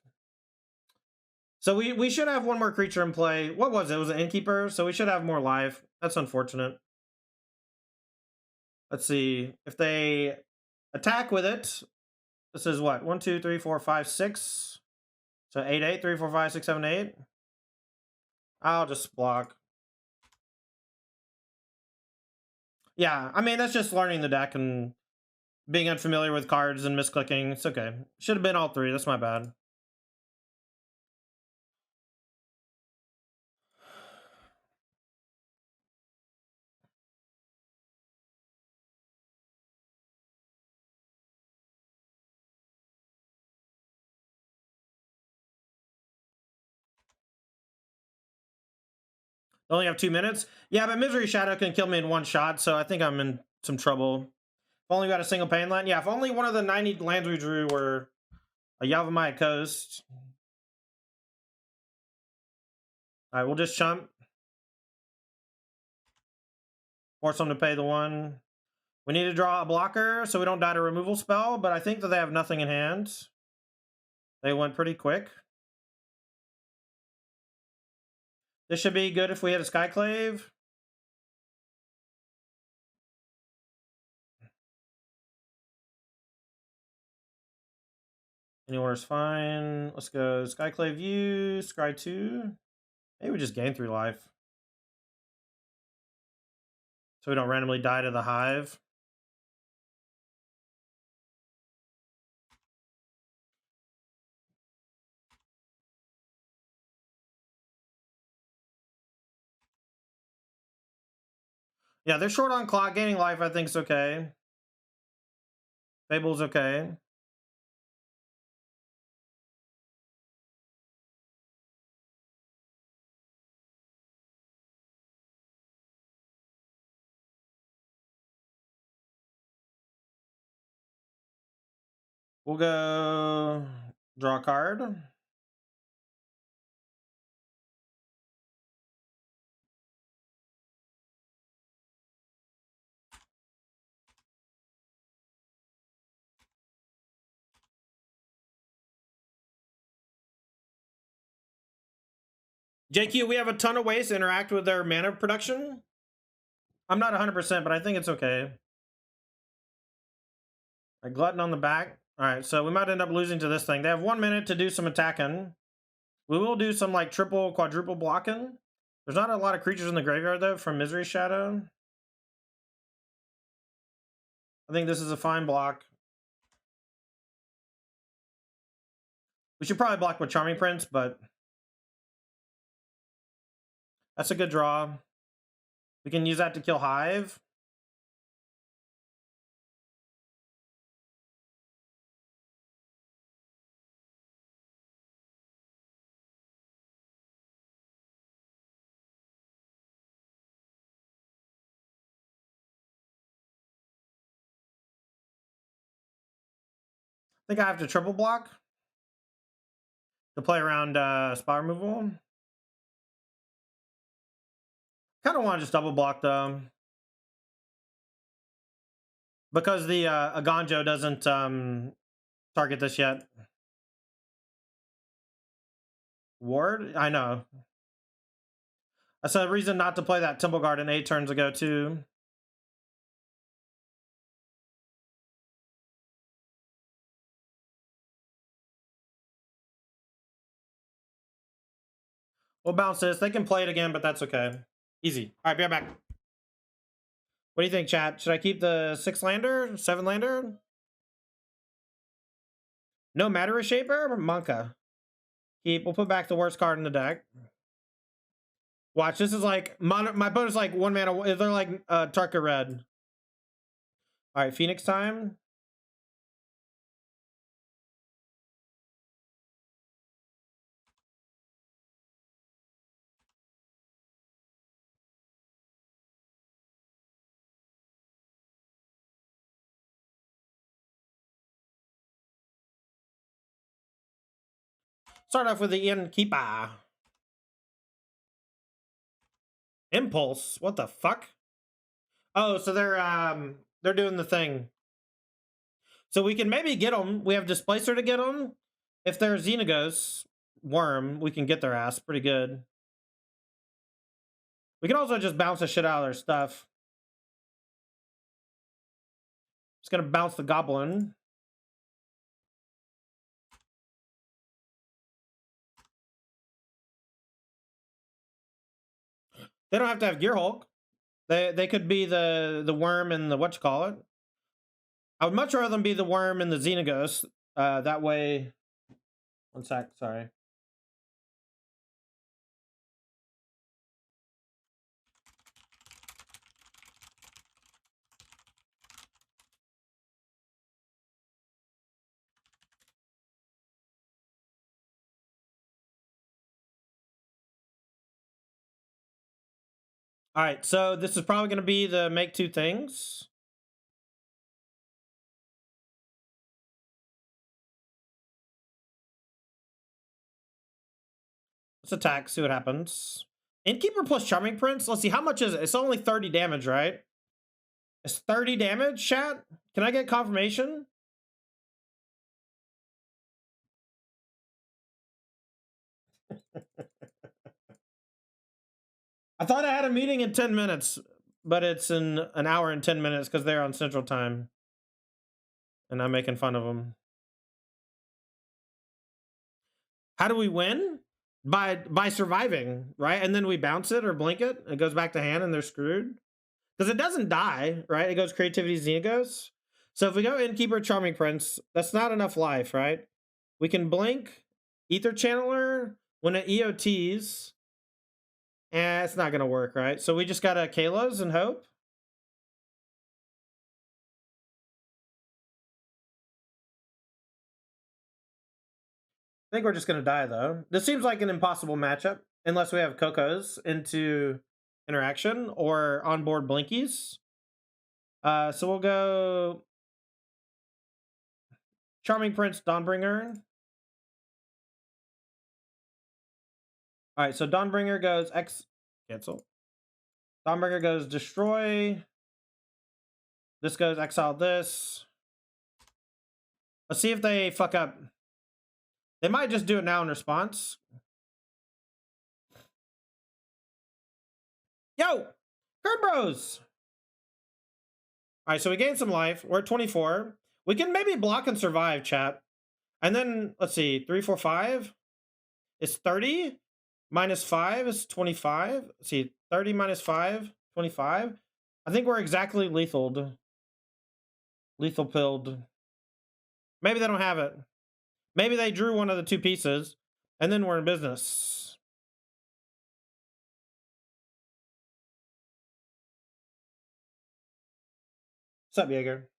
[SPEAKER 1] So we should have one more creature in play. What was it? It was an Innkeeper, so we should have more life. That's unfortunate. Let's see. If they attack with it, this is what? 1, 2, 3, 4, 5, 6. So 8, 8, 3, 4, 5, 6, 7, 8. I'll just block. Yeah, I mean, that's just learning the deck and being unfamiliar with cards and misclicking. It's okay. Should have been all 3. That's my bad. I only have 2 minutes. Yeah, but Misery Shadow can kill me in 1 shot, so I think I'm in some trouble. If only got a single pain land. Yeah, if only one of the 90 lands we drew were a Yavimaya Coast. All right, we'll just chump. Force them to pay the 1. We need to draw a blocker so we don't die to removal spell, but I think that they have nothing in hand. They went pretty quick. This should be good if we hit a Skyclave. Any order's fine. Let's go Skyclave view, Scry 2. Maybe we just gain 3 life. So we don't randomly die to the Hive. Yeah, they're short on clock. Gaining life, I think, is okay. Fable's okay. We'll go draw a card. JQ, we have a ton of ways to interact with their mana production. I'm not 100%, but I think it's okay. A glutton on the back. All right, so we might end up losing to this thing. They have 1 minute to do some attacking. We will do some like triple, quadruple blocking. There's not a lot of creatures in the graveyard though from Misery Shadow. I think this is a fine block. We should probably block with Charming Prince, but that's a good draw. We can use that to kill Hive. I think I have to triple block to play around spot removal. Kind of want to just double block though, because the Aganjo doesn't target this yet. Ward? I know. That's a reason not to play that Temple Garden 8 turns ago too. We'll bounce this. They can play it again, but that's okay. Easy. All right, be right back. What do you think, chat? Should I keep the 6-lander, 7-lander? No Matter Shaper? Monka. Keep. We'll put back the worst card in the deck. Watch, this is like, my opponent's like 1 mana, they're like Tarka Red. All right, Phoenix time. Start off with the Innkeeper. Impulse? What the fuck? Oh, so they're doing the thing. So we can maybe get them. We have Displacer to get them. If they're Xenagos Worm, we can get their ass pretty good. We can also just bounce the shit out of their stuff. Just gonna bounce the Goblin. They don't have to have Gear Hulk. They could be the Worm and the whatchamacallit. I would much rather them be the Worm and the Xenagos. That way. One sec, sorry. All right, so this is probably going to be the make 2 things. Let's attack, see what happens. Innkeeper plus Charming Prince. Let's see, how much is it? It's only 30 damage, right? It's 30 damage, chat? Can I get confirmation? I thought I had a meeting in 10 minutes, but it's in an hour and 10 minutes because they're on Central Time. And I'm making fun of them. How do we win? By surviving, right? And then we bounce it or blink it. It goes back to hand and they're screwed. Because it doesn't die, right? It goes Creativity Xenagos. So if we go Innkeeper Charming Prince, that's not enough life, right? We can blink Ether Channeler when it EOTs. It's not going to work, right? So we just got to Kayla's and hope. I think we're just going to die, though. This seems like an impossible matchup, unless we have CoCo's into interaction or onboard Blinkies. So we'll go Charming Prince, Dawnbringer. All right, so Dawnbringer goes X, cancel. Dawnbringer goes destroy. This goes exile this. Let's see if they fuck up. They might just do it now in response. Yo, Kurt Bros. All right, so we gained some life. We're at 24. We can maybe block and survive, chat. And then, let's see, 3, 4, 5 is 30. Minus 5 is 25. Let's see, 30 minus 5, 25. I think we're exactly lethal. Lethal pilled. Maybe they don't have it. Maybe they drew one of the two pieces, and then we're in business. What's up, Jaeger?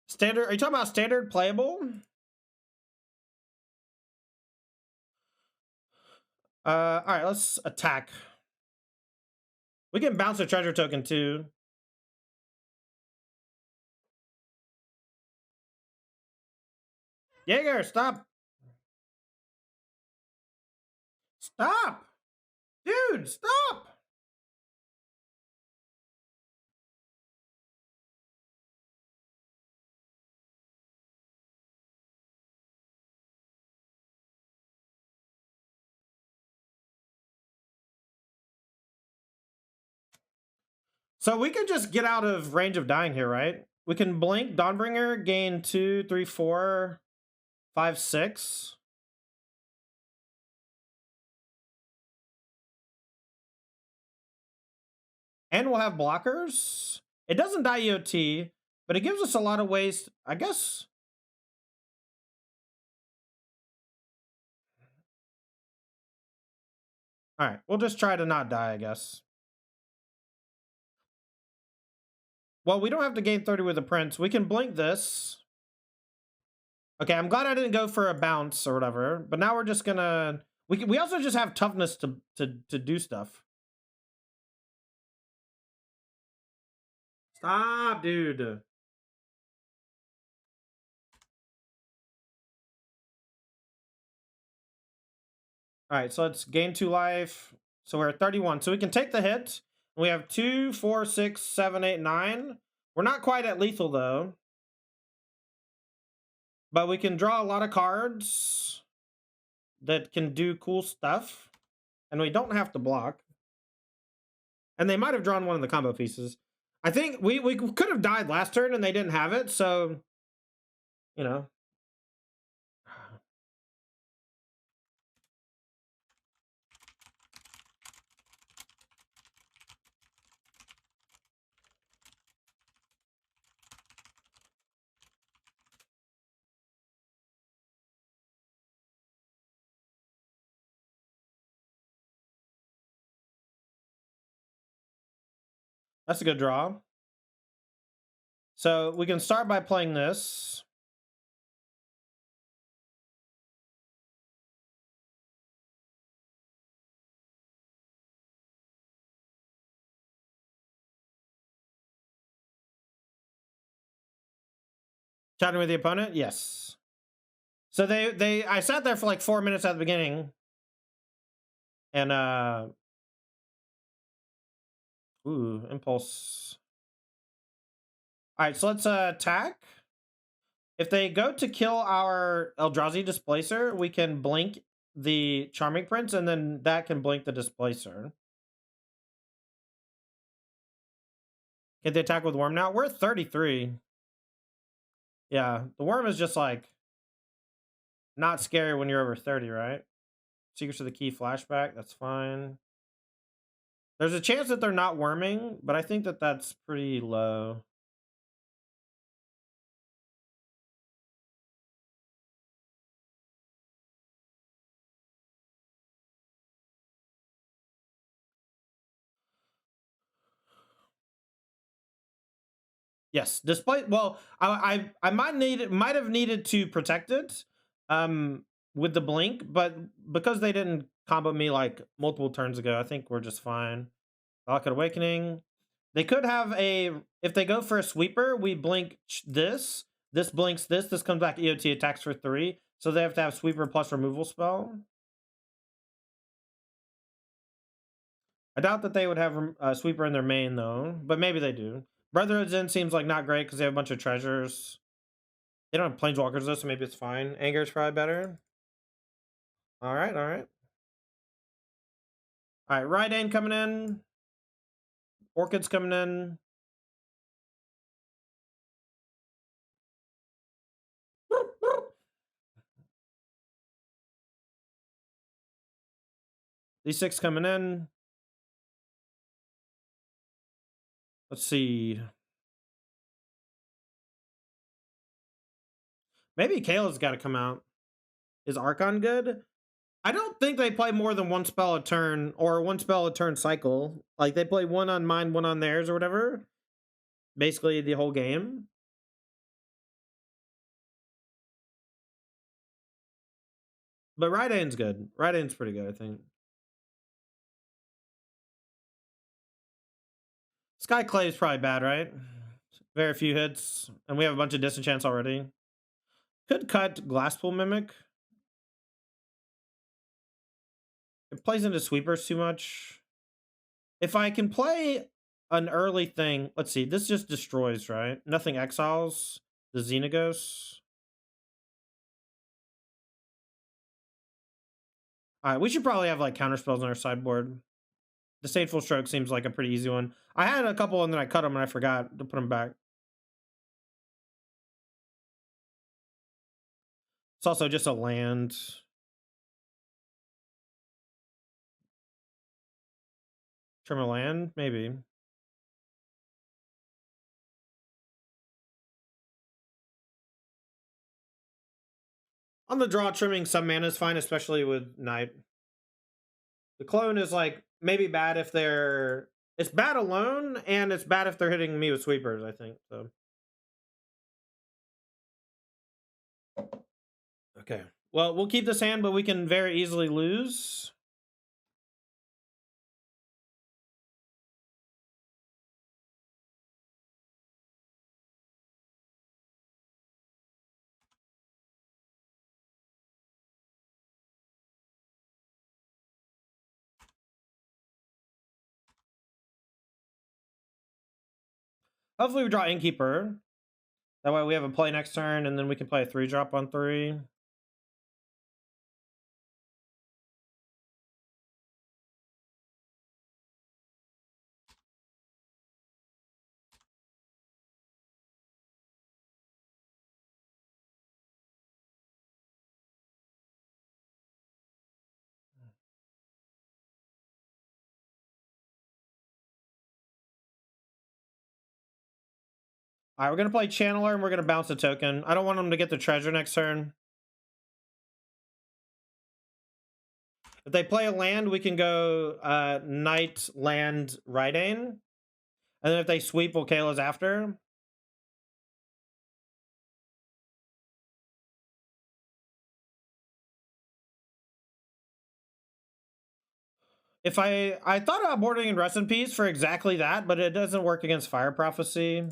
[SPEAKER 1] Standard, are you talking about standard playable? All right, let's attack. We can bounce a treasure token too. Jaeger, stop. Stop. Dude, stop. So we can just get out of range of dying here, right? We can blink Dawnbringer, gain 2, 3, 4, 5, 6. And we'll have blockers. It doesn't die EOT, but it gives us a lot of ways, I guess. All right, we'll just try to not die, I guess. Well, we don't have to gain 30 with the Prince. We can blink this. Okay, I'm glad I didn't go for a bounce or whatever, but now we're just gonna... We also just have toughness to do stuff. Stop, dude. All right, so let's gain 2 life. So we're at 31. So we can take the hit. We have 2, 4, 6, 7, 8, 9. We're not quite at lethal, though. But we can draw a lot of cards that can do cool stuff. And we don't have to block. And they might have drawn one of the combo pieces. I think we could have died last turn and they didn't have it, so... You know. That's a good draw. So we can start by playing this. Chatting with the opponent? Yes. So I sat there for like 4 minutes at the beginning. And ooh, impulse. All right, so let's attack. If they go to kill our Eldrazi Displacer, we can blink the Charming Prince, and then that can blink the Displacer. Can they attack with Worm now? We're at 33. Yeah, the Worm is just like not scary when you're over 30, right? Secrets of the Key flashback, that's fine. There's a chance that they're not worming, but I think that that's pretty low. Yes, despite, well, I might have needed to protect it with the blink, but because they didn't combo me like multiple turns ago, I think we're just fine. Rocket Awakening. They could have a, if they go for a sweeper, we blink this. This blinks this. This comes back EOT attacks for 3. So they have to have sweeper plus removal spell. I doubt that they would have a sweeper in their main though, but maybe they do. Brotherhood's End seems like not great because they have a bunch of treasures. They don't have planeswalkers though, so maybe it's fine. Anger is probably better. All right, all right. All right, Rydane coming in. Orchid's coming in. These 6 coming in. Let's see. Maybe Kayla's got to come out. Is Archon good? I don't think they play more than 1 spell a turn or 1 spell a turn cycle. Like they play 1 on mine, 1 on theirs or whatever. Basically the whole game. But Rydane's good. Rydane's pretty good, I think. Sky Clay is probably bad, right? Very few hits. And we have a bunch of disenchants already. Could cut Glasspool Mimic. It plays into sweepers too much. If I can play an early thing, let's see, this just destroys, right? Nothing exiles the Xenagos. All right, we should probably have like counter spells on our sideboard. The Disdainful Stroke seems like a pretty easy one. I had a couple and then I cut them and I forgot to put them back. It's also just a land. Trim a land, maybe. On the draw, trimming some mana is fine, especially with Knight. The clone is like maybe bad if they're, it's bad alone and it's bad if they're hitting me with sweepers, I think. So okay. Well, we'll keep this hand, but we can very easily lose. Hopefully we draw Innkeeper. That way we have a play next turn, and then we can play a 3-drop on 3. All right, we're going to play Channeler, and we're going to bounce a token. I don't want them to get the treasure next turn. If they play a land, we can go Knight, Land, Rydane. And then if they sweep, we'll Kayla's after. If I thought about boarding in Rest in Peace for exactly that, but it doesn't work against Fire Prophecy.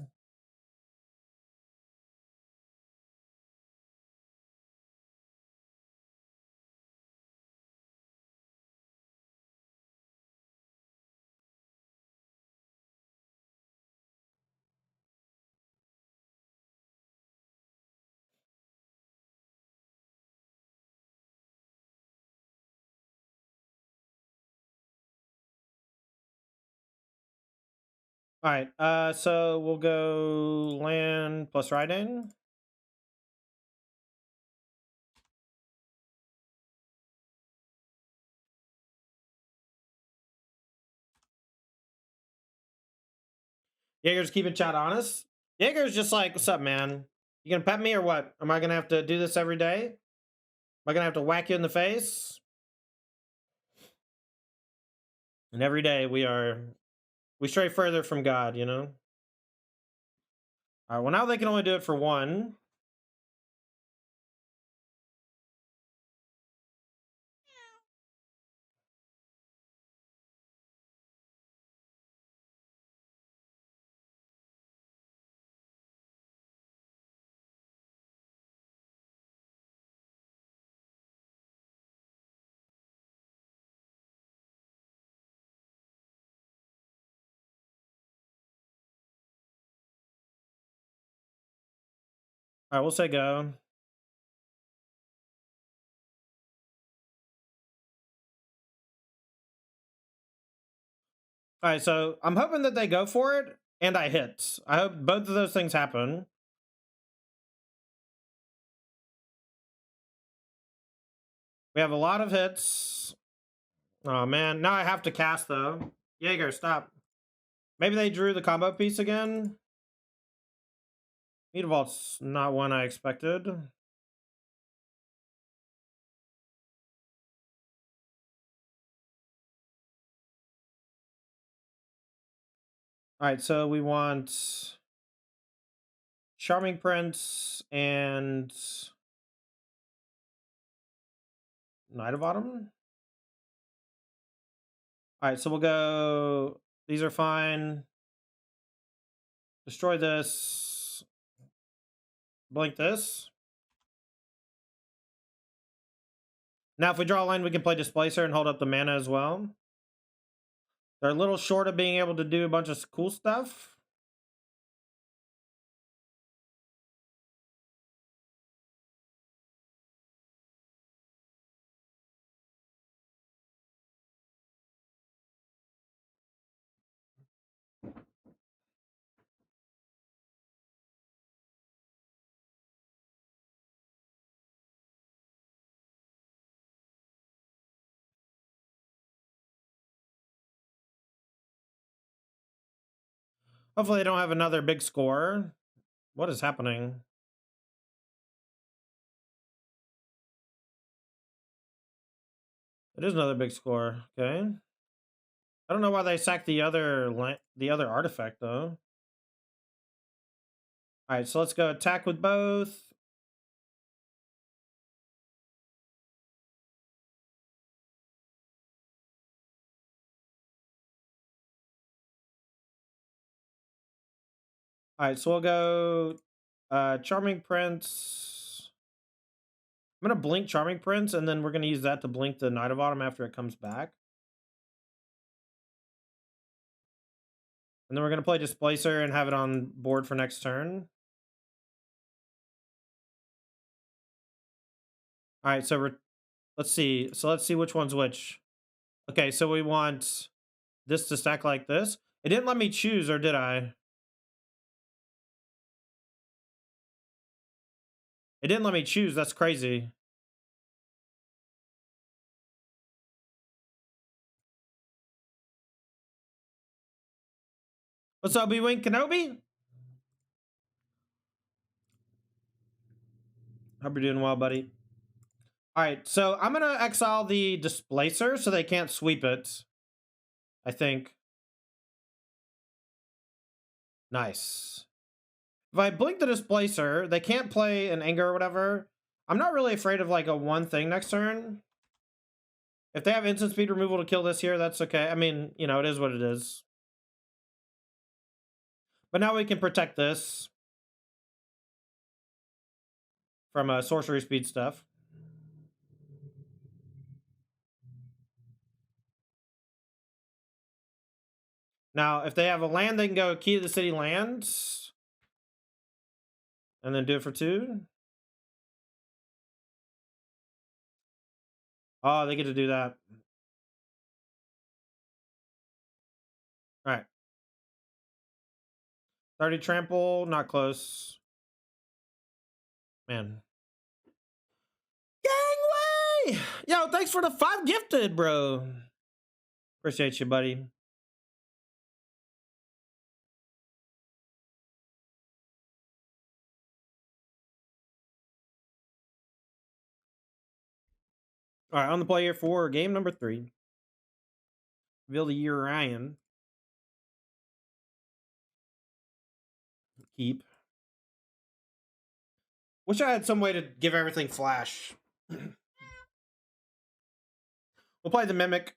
[SPEAKER 1] All right, so we'll go Land plus Rydane. Jaeger's keeping chat honest. Jaeger's just like, what's up, man? You gonna pet me or what? Am I gonna have to do this every day? Am I gonna have to whack you in the face? And every day we stray further from God, you know? All right, well now they can only do it for 1. All right, we'll say go. All right, so I'm hoping that they go for it and I hit. I hope both of those things happen. We have a lot of hits. Oh man, now I have to cast though. Jaeger, stop. Maybe they drew the combo piece again. Meat Vault's not one I expected. All right, so we want Charming Prince and Knight of Autumn. All right, so we'll go. These are fine. Destroy this. Blink this. Now, if we draw a line, we can play Displacer and hold up the mana as well. They're a little short of being able to do a bunch of cool stuff. Hopefully, they don't have another big score. What is happening? It is another big score. Okay. I don't know why they sacked the other artifact though. All right, so let's go attack with both. All right, so we'll go Charming Prince. I'm gonna blink Charming Prince, and then we're gonna use that to blink the Knight of Autumn after it comes back. And then we're gonna play Displacer and have it on board for next turn. All right, so let's see. So let's see which one's which. Okay, so we want this to stack like this. It didn't let me choose, or did I? It didn't let me choose. That's crazy. What's up, B-Wing Kenobi? Hope you're doing well, buddy. All right, so I'm gonna exile the Displacer so they can't sweep it. I think. Nice. If I blink the Displacer, they can't play an Anger or whatever. I'm not really afraid of like a one thing next turn. If they have instant speed removal to kill this here, that's okay. I mean, you know, it is what it is. But now we can protect this from sorcery speed stuff. Now, if they have a land, they can go Key to the City lands. And then do it for 2. Oh, they get to do that. All right. 30 trample, not close. Man. Gangway! Yo, thanks for the 5 gifted, bro. Appreciate you, buddy. All right, on the play here for game number 3. Reveal the year Ryan. Keep. Wish I had some way to give everything flash. We'll play the Mimic.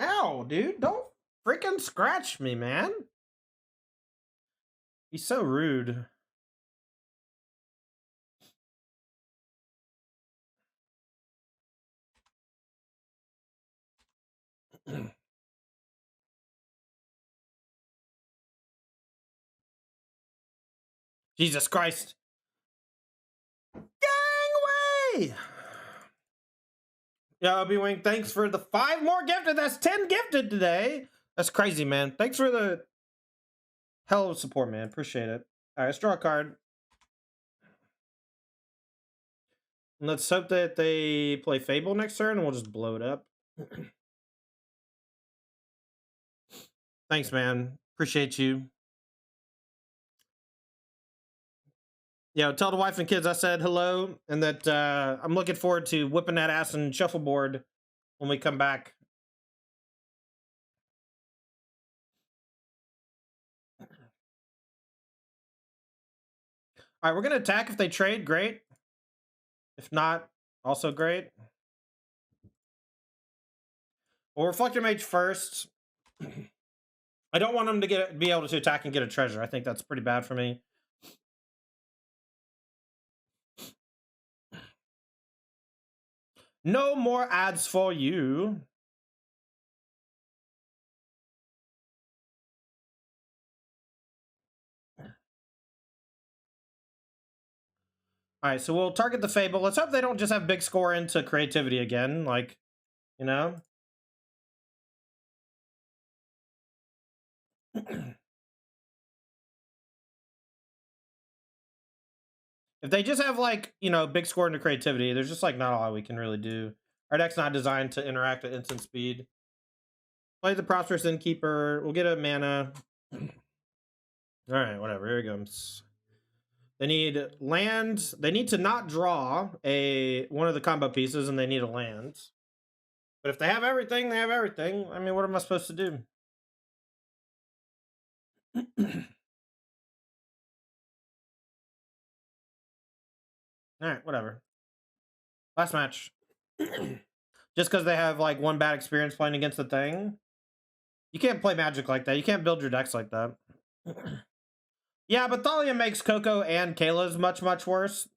[SPEAKER 1] Ow, dude. Don't freaking scratch me, man. He's so rude. Jesus Christ. Gangway! Yeah, Obi-Wing, thanks for the 5 more gifted. That's 10 gifted today. That's crazy, man. Thanks for the hell of support, man. Appreciate it. All right, let's draw a card. Let's hope that they play Fable next turn, and we'll just blow it up. Thanks, man. Appreciate you. Yeah, tell the wife and kids I said hello, and that I'm looking forward to whipping that ass and shuffleboard when we come back. All right, we're going to attack if they trade. Great. If not, also great. We'll Reflector Mage first. I don't want them to be able to attack and get a treasure. I think that's pretty bad for me. No more ads for you. All right, so we'll target the Fable. Let's hope they don't just have big score into creativity again. Like, you know? If they just have, like, you know, big score into creativity, there's just, like, not a lot we can really do. Our deck's not designed to interact at instant speed. Play the Prosperous Innkeeper. We'll get a mana. All right, whatever. Here he comes. They need land. They need to not draw one of the combo pieces, and they need a land. But if they have everything, they have everything. I mean, what am I supposed to do? All right, whatever. Last match. Just because they have, like, one bad experience playing against the thing. You can't play Magic like that. You can't build your decks like that. Yeah, but Thalia makes CoCo and Kayla's much, much worse.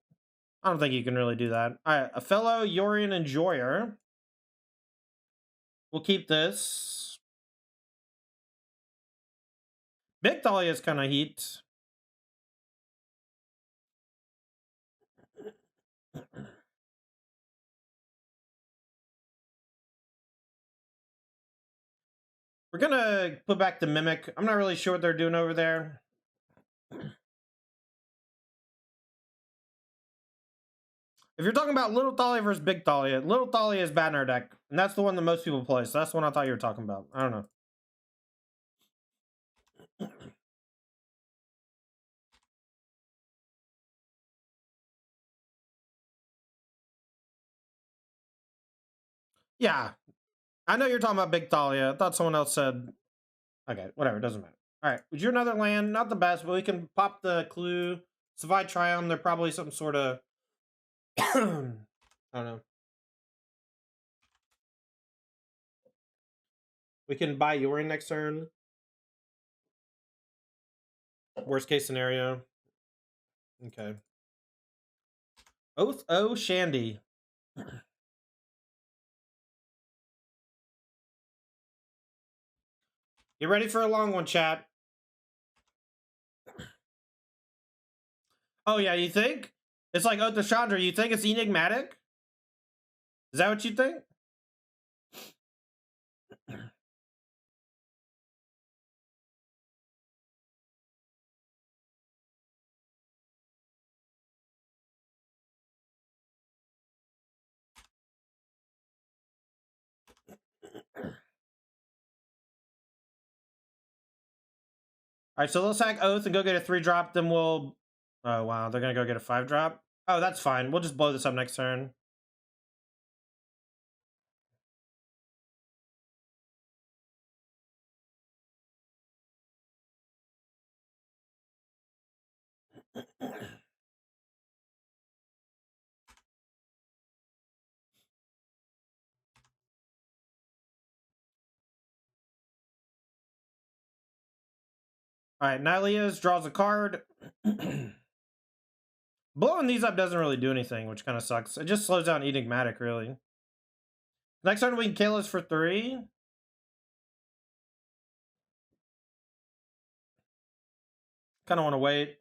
[SPEAKER 1] I don't think you can really do that. All right, a fellow Yorian Enjoyer. We'll keep this. Big Thalia's kind of heat. We're gonna put back the Mimic. I'm not really sure what they're doing over there. If you're talking about Little Thalia versus Big Thalia, Little Thalia is bad in our deck. And that's the one that most people play. So that's the one I thought you were talking about. I don't know. Yeah. I know you're talking about Big Thalia. I thought someone else said... Okay, whatever. It doesn't matter. All right. Would you another land? Not the best, but we can pop the clue. So if I try them, they're probably some sort of... I don't know. We can buy Yorian next turn. Worst case scenario. Okay. Oath O Shandy. Get ready for a long one, chat. Oh, yeah, you think? It's like Oath of Chandra. You think it's enigmatic? Is that what you think? All right, so let's hack Oath and go get a 3-drop. Then we'll... Oh, wow. They're going to go get a 5-drop? Oh, that's fine. We'll just blow this up next turn. All right, Nylea's draws a card. Blowing these up doesn't really do anything, which kind of sucks. It just slows down Enigmatic, really. Next turn we can Kayla's for 3. Kind of want to wait.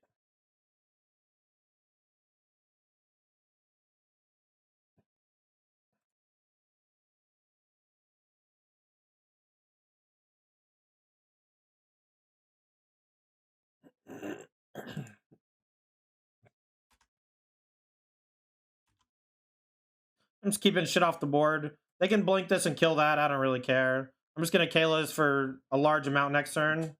[SPEAKER 1] I'm just keeping shit off the board. They can blink this and kill that. I don't really care. I'm just gonna Kayla's for a large amount next turn.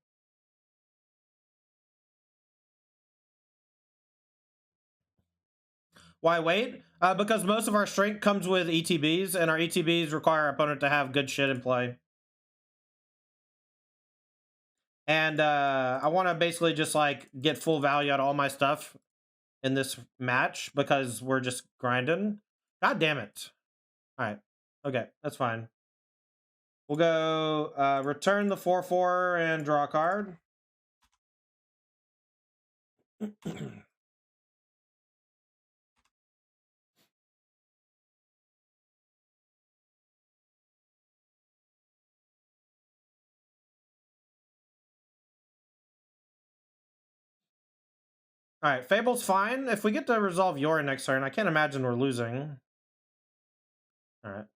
[SPEAKER 1] Why wait? Because most of our strength comes with ETBs, and our ETBs require our opponent to have good shit in play. And I want to basically just like get full value out of all my stuff in this match because we're just grinding. God damn it. All right. Okay, that's fine. We'll go return the 4/4 and draw a card. All right, Fable's fine. If we get to resolve Yorin next turn, I can't imagine we're losing. All right.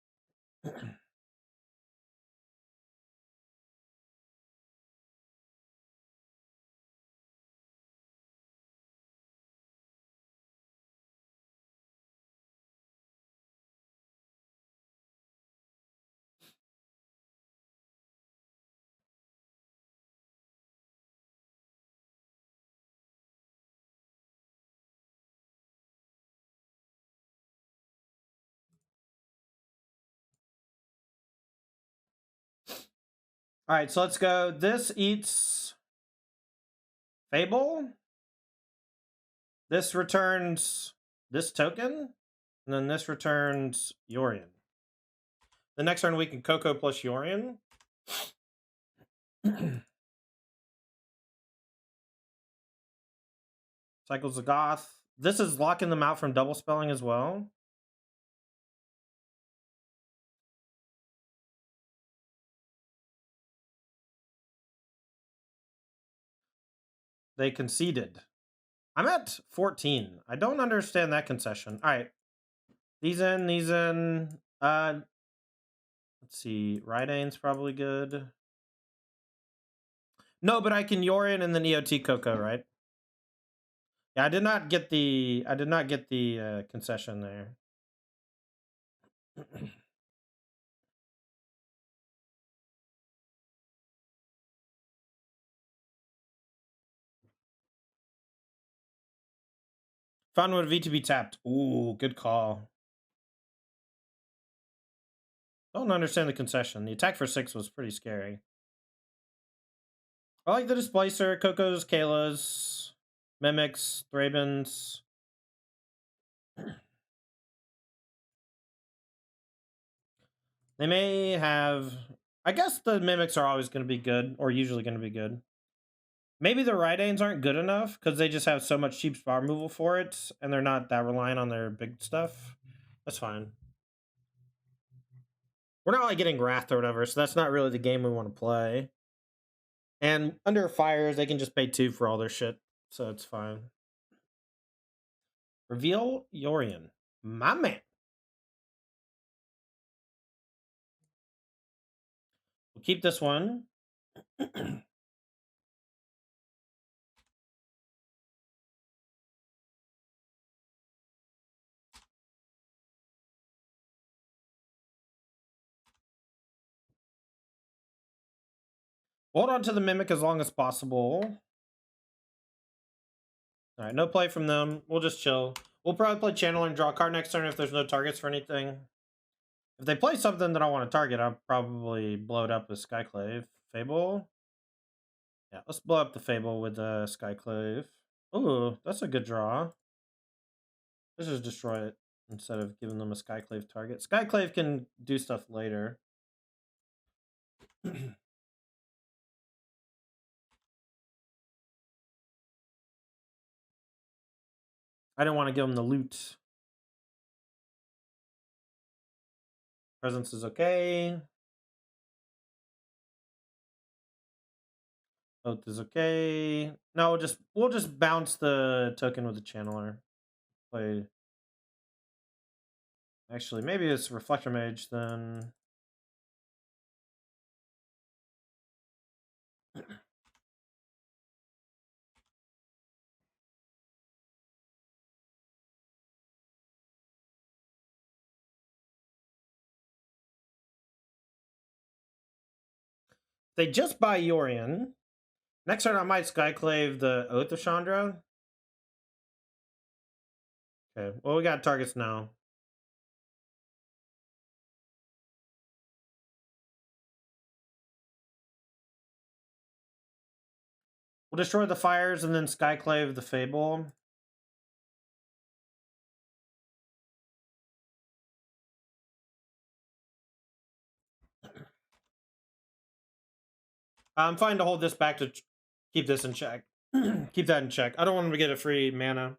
[SPEAKER 1] All right, so let's go. This eats Fable. This returns this token. And then this returns Yorion. The next turn we can CoCo plus Yorion. Cycles the Goth. This is locking them out from double spelling as well. They conceded. I'm at 14. I don't understand that concession. All right. These in, these in. Let's see. Rydane's probably good. No, but I can Yorion and then EOT CoCo, right? Yeah, I did not get the concession there. Found one VTB tapped. Ooh, good call. Don't understand the concession. The attack for 6 was pretty scary. I like the Displacer, CoCo's, Kayla's, Mimics, Thraben's. They may have... I guess the Mimics are always going to be good, or usually going to be good. Maybe the Rydanes aren't good enough, because they just have so much cheap spot removal for it, and they're not that reliant on their big stuff. That's fine. We're not like getting Wrath or whatever, so that's not really the game we want to play. And under Fires, they can just pay 2 for all their shit, so it's fine. Reveal Yorion. My man. We'll keep this one. Hold on to the Mimic as long as possible. All right, no play from them. We'll just chill. We'll probably play Channeler and draw a card next turn if there's no targets for anything. If they play something that I want to target, I'll probably blow it up with Skyclave. Fable? Yeah, let's blow up the Fable with the Skyclave. Ooh, that's a good draw. Let's just destroy it instead of giving them a Skyclave target. Skyclave can do stuff later. I didn't want to give them the loot. Presence is okay. Oath is okay. No, we'll just bounce the token with the channeler. Play. Actually, maybe it's Reflector Mage then. They just buy Yorion. Next turn, I might Skyclave the Oath of Chandra. Okay, well, we got targets now. We'll destroy the fires and then Skyclave the Fable. I'm fine to hold this back to keep this in check. Keep that in check. I don't want him to get a free mana.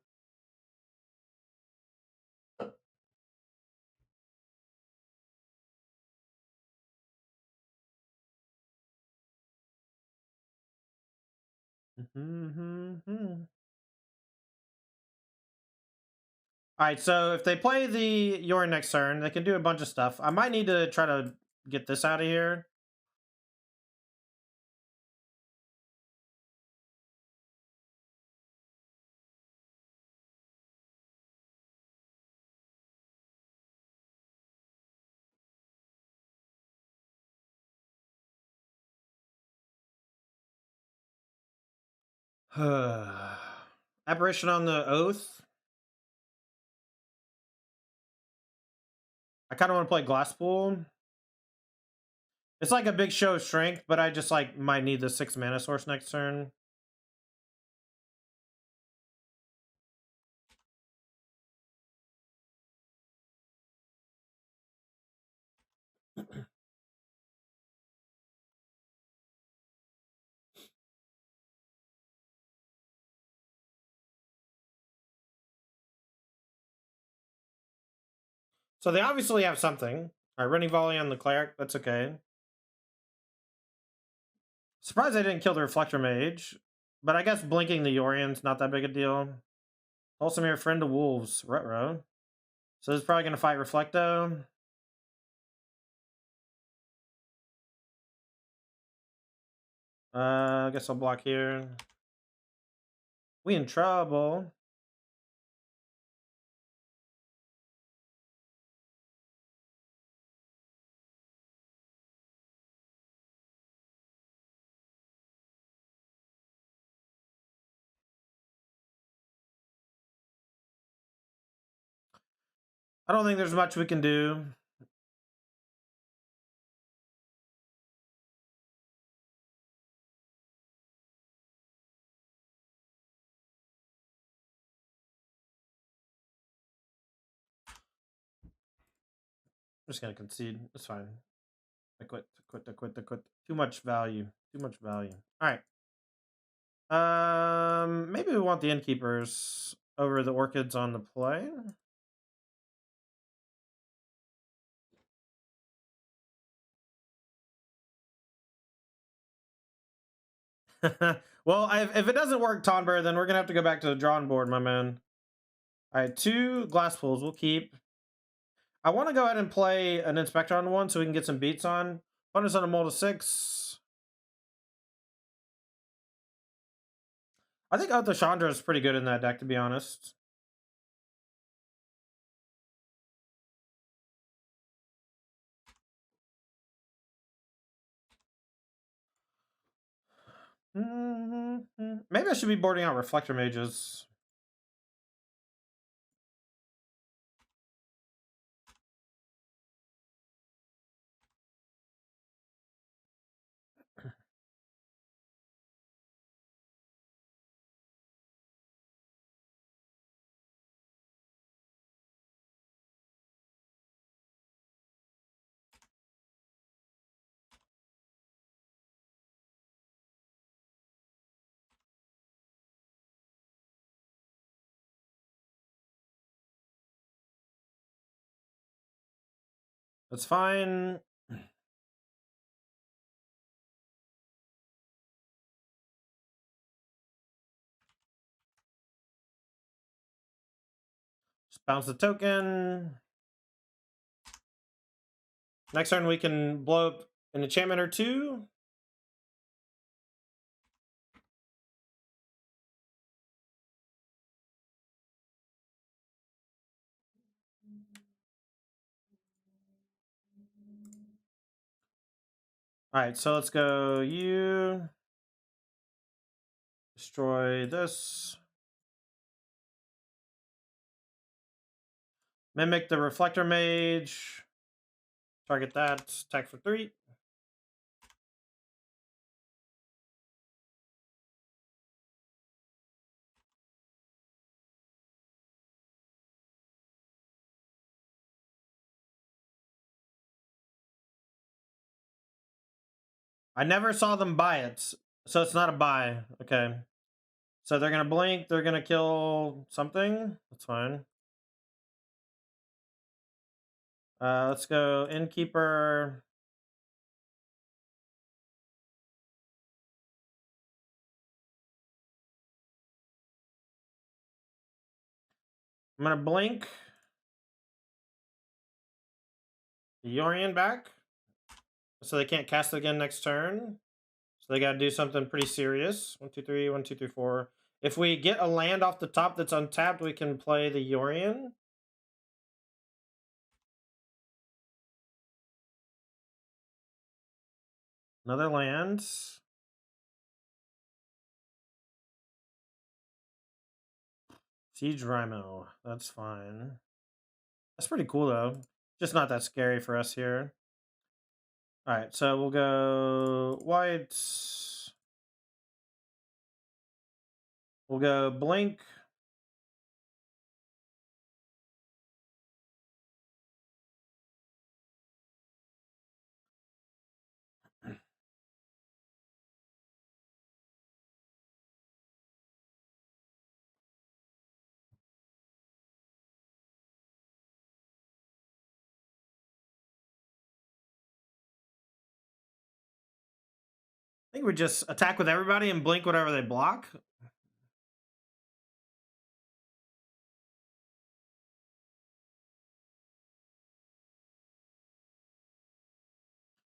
[SPEAKER 1] Alright, so if they play the Your next turn, they can do a bunch of stuff. I might need to try to get this out of here. Apparition on the Oath. I kind of want to play Glasspool. It's like a big show of strength, but I just like might need the 6 mana source next turn. So they obviously have something. All right, running volley on the cleric. That's okay. Surprised I didn't kill the Reflector Mage, but I guess blinking the Yorion's not that big a deal. Also, your friend of wolves, Retro. So this is probably gonna fight Reflecto. I guess I'll block here. We in trouble. I don't think there's much we can do. I'm just gonna concede. It's fine. I quit. Too much value. Too much value. All right. Maybe we want the innkeepers over the orchids on the play. Well, if it doesn't work, Tonber, then we're gonna have to go back to the drawing board, my man. All right, 2 glass pools. We'll keep. I want to go ahead and play an inspector on one so we can get some beats on. Bonus on a mold of 6. I think Otho Chandra is pretty good in that deck, to be honest. Maybe I should be boarding out Reflector Mages. That's fine. bounce the token. Next turn we can blow up an enchantment or two. All right, so let's go. You destroy this. Mimic the Reflector Mage. Target that. Attack for 3. I never saw them buy it, so it's not a buy. Okay. So they're gonna blink, they're gonna kill something. That's fine. Let's go Innkeeper. I'm gonna blink Yorian back, so they can't cast it again next turn. So they gotta do something pretty serious. 1, 2, 3, 1, 2, 3, 4. If we get a land off the top that's untapped, we can play the Yorian. Another land. Siege Rhino. That's fine. That's pretty cool, though. Just not that scary for us here. Alright, so we'll go white. We'll go blink. I think we just attack with everybody and blink whatever they block.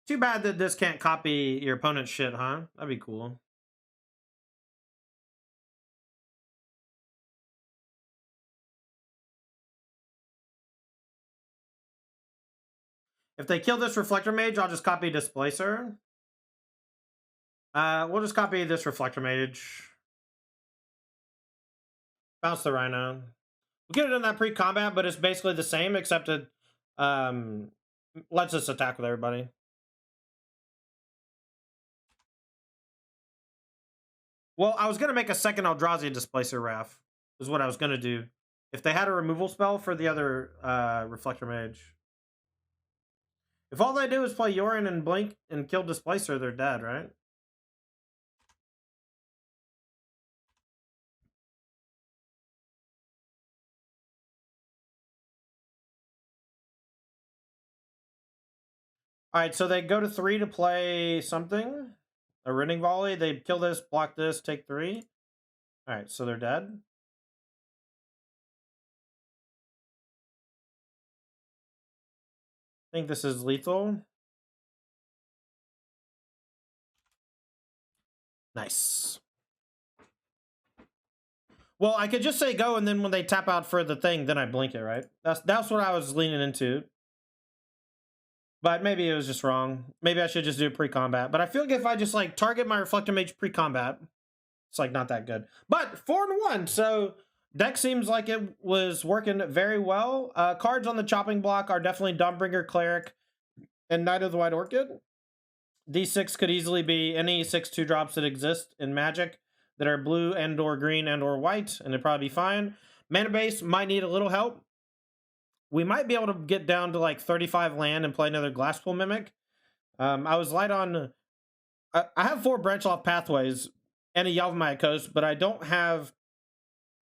[SPEAKER 1] Too bad that this can't copy your opponent's shit, huh? That'd be cool. If they kill this Reflector Mage, I'll just copy Displacer. We'll just copy this Reflector Mage. Bounce the Rhino. We could have done that pre-combat, but it's basically the same, except it lets us attack with everybody. Well, I was going to make a second Eldrazi Displacer Wrath, is what I was going to do. If they had a removal spell for the other Reflector Mage. If all they do is play Yorian and blink and kill Displacer, they're dead, right? Alright, so they go to 3 to play something. A Rending Volley. They kill this, block this, take 3. Alright, so they're dead. I think this is lethal. Nice. Well, I could just say go, and then when they tap out for the thing, then I blink it, right? That's what I was leaning into. But maybe it was just wrong. Maybe I should just do it pre-combat. But I feel like if I just like target my Reflector Mage pre-combat, it's like not that good. But 4-1, so deck seems like it was working very well. Cards on the chopping block are definitely Dawnbringer Cleric and Knight of the White Orchid. D6 could easily be any 6/2 drops that exist in Magic that are blue and or green and or white, and it'd probably be fine. Mana base might need a little help. We might be able to get down to like 35 land and play another Glasspool Mimic. I was light on... I have 4 Branch Off Pathways and a Yavimaya Coast, but I don't have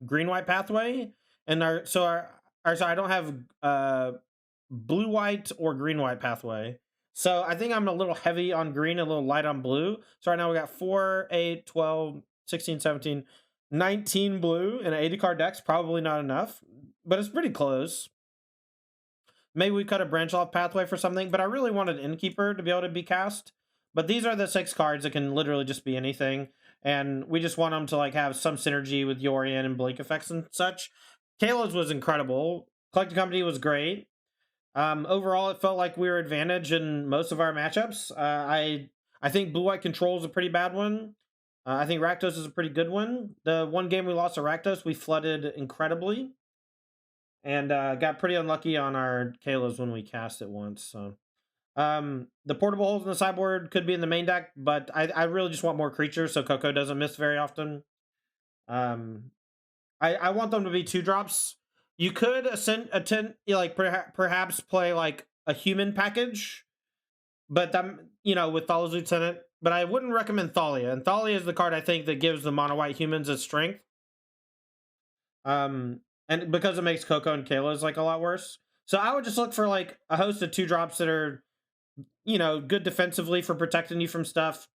[SPEAKER 1] Green-White Pathway. And so I don't have Blue-White or Green-White Pathway. So I think I'm a little heavy on green, a little light on blue. So right now we got 4, 8, 12, 16, 17, 19 blue, and an 80 card deck's probably not enough. but it's pretty close. Maybe we cut a branch off pathway for something, but I really wanted Innkeeper to be able to be cast. But these are the 6 cards that can literally just be anything, and we just want them to like have some synergy with Yorion and Blink effects and such. Kayla's was incredible. Collecting Company was great. Overall, it felt like we were advantaged in most of our matchups. I think Blue-White Control is a pretty bad one. I think Rakdos is a pretty good one. The one game we lost to Rakdos, we flooded incredibly. And got pretty unlucky on our Kayla's when we cast it once. So the portable holes in the sideboard could be in the main deck, but I really just want more creatures so CoCo doesn't miss very often. I want them to be 2-drops. You could perhaps play like a human package, but with Thalia's Lieutenant. But I wouldn't recommend Thalia. And Thalia is the card I think that gives the mono white humans its strength. And because it makes CoCo and Kayla's like a lot worse. So I would just look for like a host of 2-drops that are, good defensively for protecting you from stuff.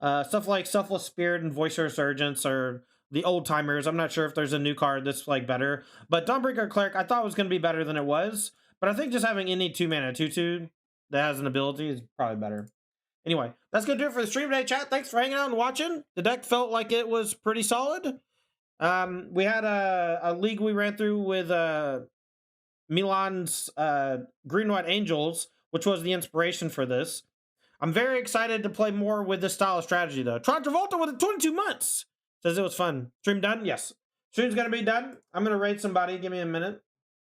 [SPEAKER 1] Stuff like Selfless Spirit and Voice of Resurgence or the old timers. I'm not sure if there's a new card that's like better. But Dawnbreaker Cleric I thought was going to be better than it was. But I think just having any 2-mana 2/2 that has an ability is probably better. Anyway, that's going to do it for the stream today, chat. Thanks for hanging out and watching. The deck felt like it was pretty solid. We had a league we ran through with Milan's Green-White Angels, which was the inspiration for this. I'm very excited to play more with this style of strategy, though. Tron Travolta with 22 months says it was fun. Stream done? Yes. Stream's going to be done. I'm going to raid somebody. Give me a minute.